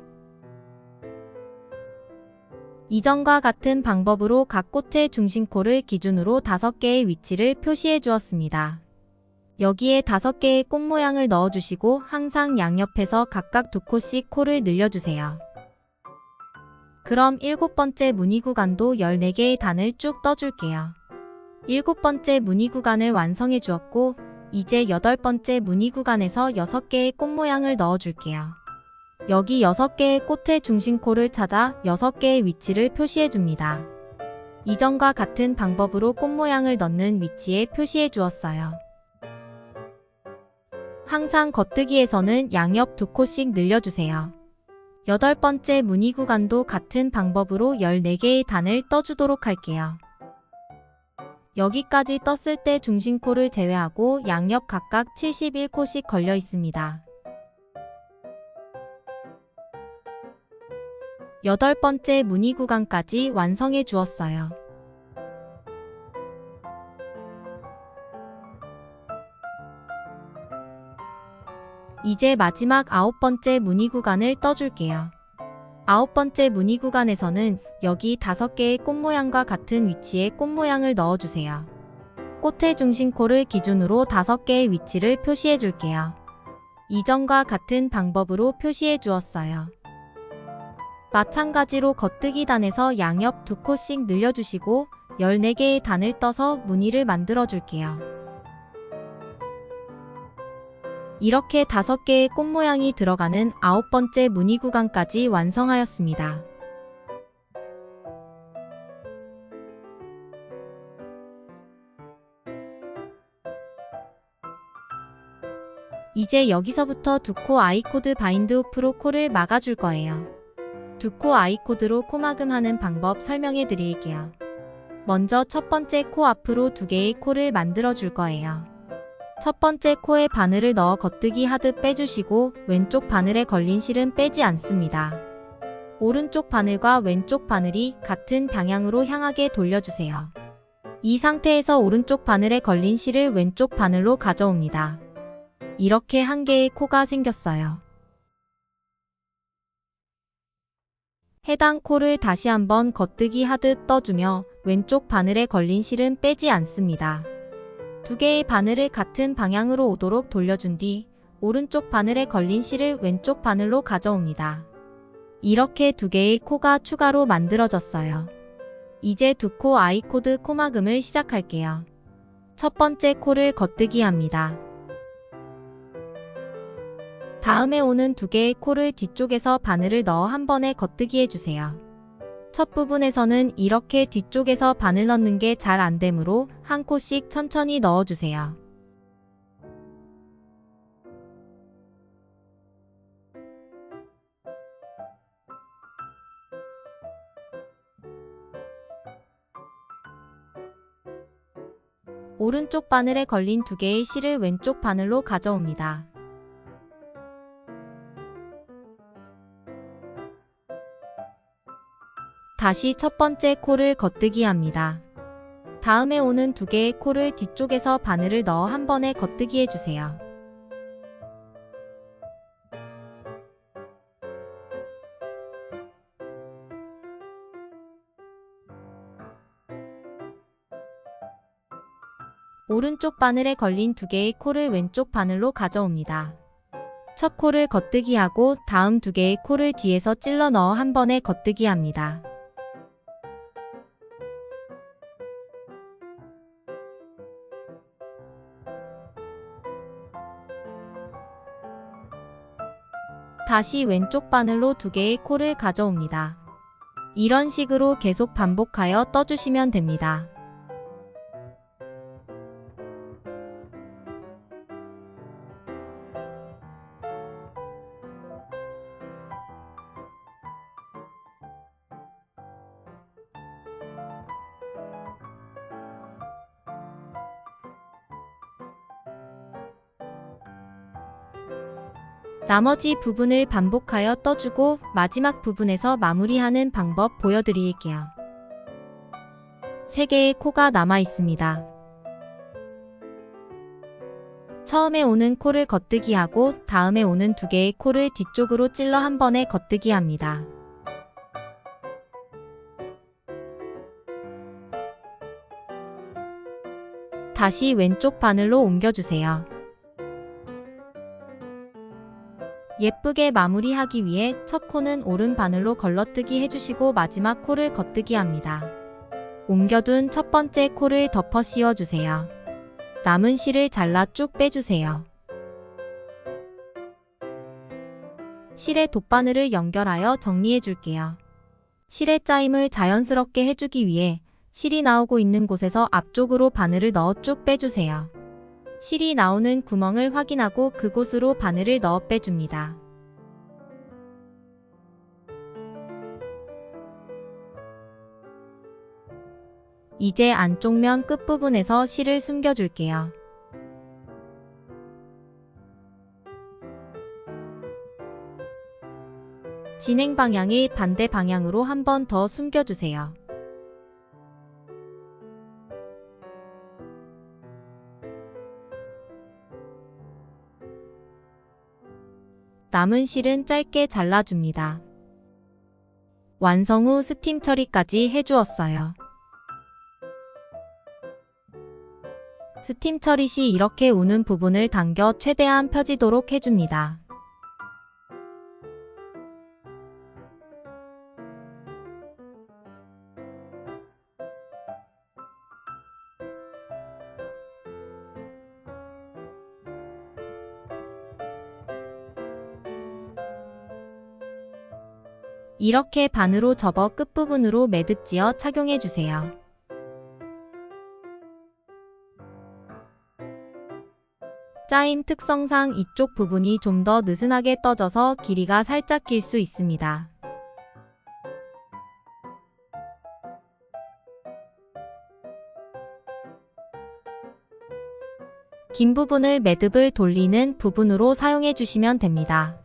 이전과 같은 방법으로 각 꽃의 중심코를 기준으로 5개의 위치를 표시해 주었습니다. 여기에 5개의 꽃 모양을 넣어주시고 항상 양옆에서 각각 2코씩 코를 늘려주세요. 그럼 7번째 무늬 구간도 14개의 단을 쭉 떠줄게요. 7번째 무늬 구간을 완성해 주었고 이제 8번째 무늬 구간에서 6개의 꽃 모양을 넣어줄게요. 여기 6개의 꽃의 중심코를 찾아 6개의 위치를 표시해 줍니다. 이전과 같은 방법으로 꽃 모양을 넣는 위치에 표시해 주었어요. 항상 겉뜨기에서는 양옆 2코씩 늘려주세요. 8번째 무늬 구간도 같은 방법으로 14개의 단을 떠주도록 할게요. 여기까지 떴을 때 중심코를 제외하고 양옆 각각 71코씩 걸려 있습니다. 8번째 무늬 구간까지 완성해 주었어요. 이제 마지막 9번째 무늬 구간을 떠줄게요. 9번째 무늬 구간에서는 여기 5개의 꽃 모양과 같은 위치에 꽃 모양을 넣어주세요. 꽃의 중심코를 기준으로 5개의 위치를 표시해 줄게요. 이전과 같은 방법으로 표시해 주었어요. 마찬가지로 겉뜨기 단에서 양옆 2코씩 늘려주시고 14개의 단을 떠서 무늬를 만들어 줄게요. 이렇게 5개의 꽃 모양이 들어가는 9번째 무늬 구간까지 완성하였습니다. 이제 여기서부터 2코 아이코드 바인드 후프로 코를 막아줄 거예요. 2코 아이코드로 코막음 하는 방법 설명해 드릴게요. 먼저 첫 번째 코 앞으로 2개의 코를 만들어 줄 거예요. 첫 번째 코에 바늘을 넣어 겉뜨기 하듯 빼주시고 왼쪽 바늘에 걸린 실은 빼지 않습니다. 오른쪽 바늘과 왼쪽 바늘이 같은 방향으로 향하게 돌려주세요. 이 상태에서 오른쪽 바늘에 걸린 실을 왼쪽 바늘로 가져옵니다. 이렇게 한 개의 코가 생겼어요. 해당 코를 다시 한번 겉뜨기 하듯 떠주며 왼쪽 바늘에 걸린 실은 빼지 않습니다. 2개의 바늘을 같은 방향으로 오도록 돌려준 뒤 오른쪽 바늘에 걸린 실을 왼쪽 바늘로 가져옵니다. 이렇게 2개의 코가 추가로 만들어졌어요. 이제 2코 아이코드 코막음을 시작할게요. 첫 번째 코를 겉뜨기 합니다. 다음에 오는 두 개의 코를 뒤쪽에서 바늘을 넣어 한 번에 겉뜨기 해주세요. 첫 부분에서는 이렇게 뒤쪽에서 바늘 넣는 게 잘 안 되므로 한 코씩 천천히 넣어주세요. 오른쪽 바늘에 걸린 두 개의 실을 왼쪽 바늘로 가져옵니다. 다시 첫 번째 코를 겉뜨기 합니다. 다음에 오는 두 개의 코를 뒤쪽에서 바늘을 넣어 한 번에 겉뜨기 해주세요. 오른쪽 바늘에 걸린 두 개의 코를 왼쪽 바늘로 가져옵니다. 첫 코를 겉뜨기 하고 다음 두 개의 코를 뒤에서 찔러 넣어 한 번에 겉뜨기 합니다. 다시 왼쪽 바늘로 두 개의 코를 가져옵니다. 이런 식으로 계속 반복하여 떠주시면 됩니다. 나머지 부분을 반복하여 떠주고 마지막 부분에서 마무리하는 방법 보여드릴게요. 3개의 코가 남아 있습니다. 처음에 오는 코를 겉뜨기 하고 다음에 오는 두 개의 코를 뒤쪽으로 찔러 한 번에 겉뜨기 합니다. 다시 왼쪽 바늘로 옮겨주세요. 예쁘게 마무리하기 위해 첫 코는 오른 바늘로 걸러뜨기 해주시고 마지막 코를 겉뜨기 합니다. 옮겨둔 첫 번째 코를 덮어 씌워주세요. 남은 실을 잘라 쭉 빼주세요. 실에 돗바늘을 연결하여 정리해줄게요. 실의 짜임을 자연스럽게 해주기 위해 실이 나오고 있는 곳에서 앞쪽으로 바늘을 넣어 쭉 빼주세요. 실이 나오는 구멍을 확인하고 그곳으로 바늘을 넣어 빼줍니다. 이제 안쪽 면 끝부분에서 실을 숨겨줄게요. 진행 방향의 반대 방향으로 한 번 더 숨겨주세요. 남은 실은 짧게 잘라줍니다. 완성 후 스팀 처리까지 해주었어요. 스팀 처리 시 이렇게 우는 부분을 당겨 최대한 펴지도록 해줍니다. 이렇게 반으로 접어 끝부분으로 매듭 지어 착용해주세요. 짜임 특성상 이쪽 부분이 좀 더 느슨하게 떠져서 길이가 살짝 길 수 있습니다. 긴 부분을 매듭을 돌리는 부분으로 사용해 주시면 됩니다.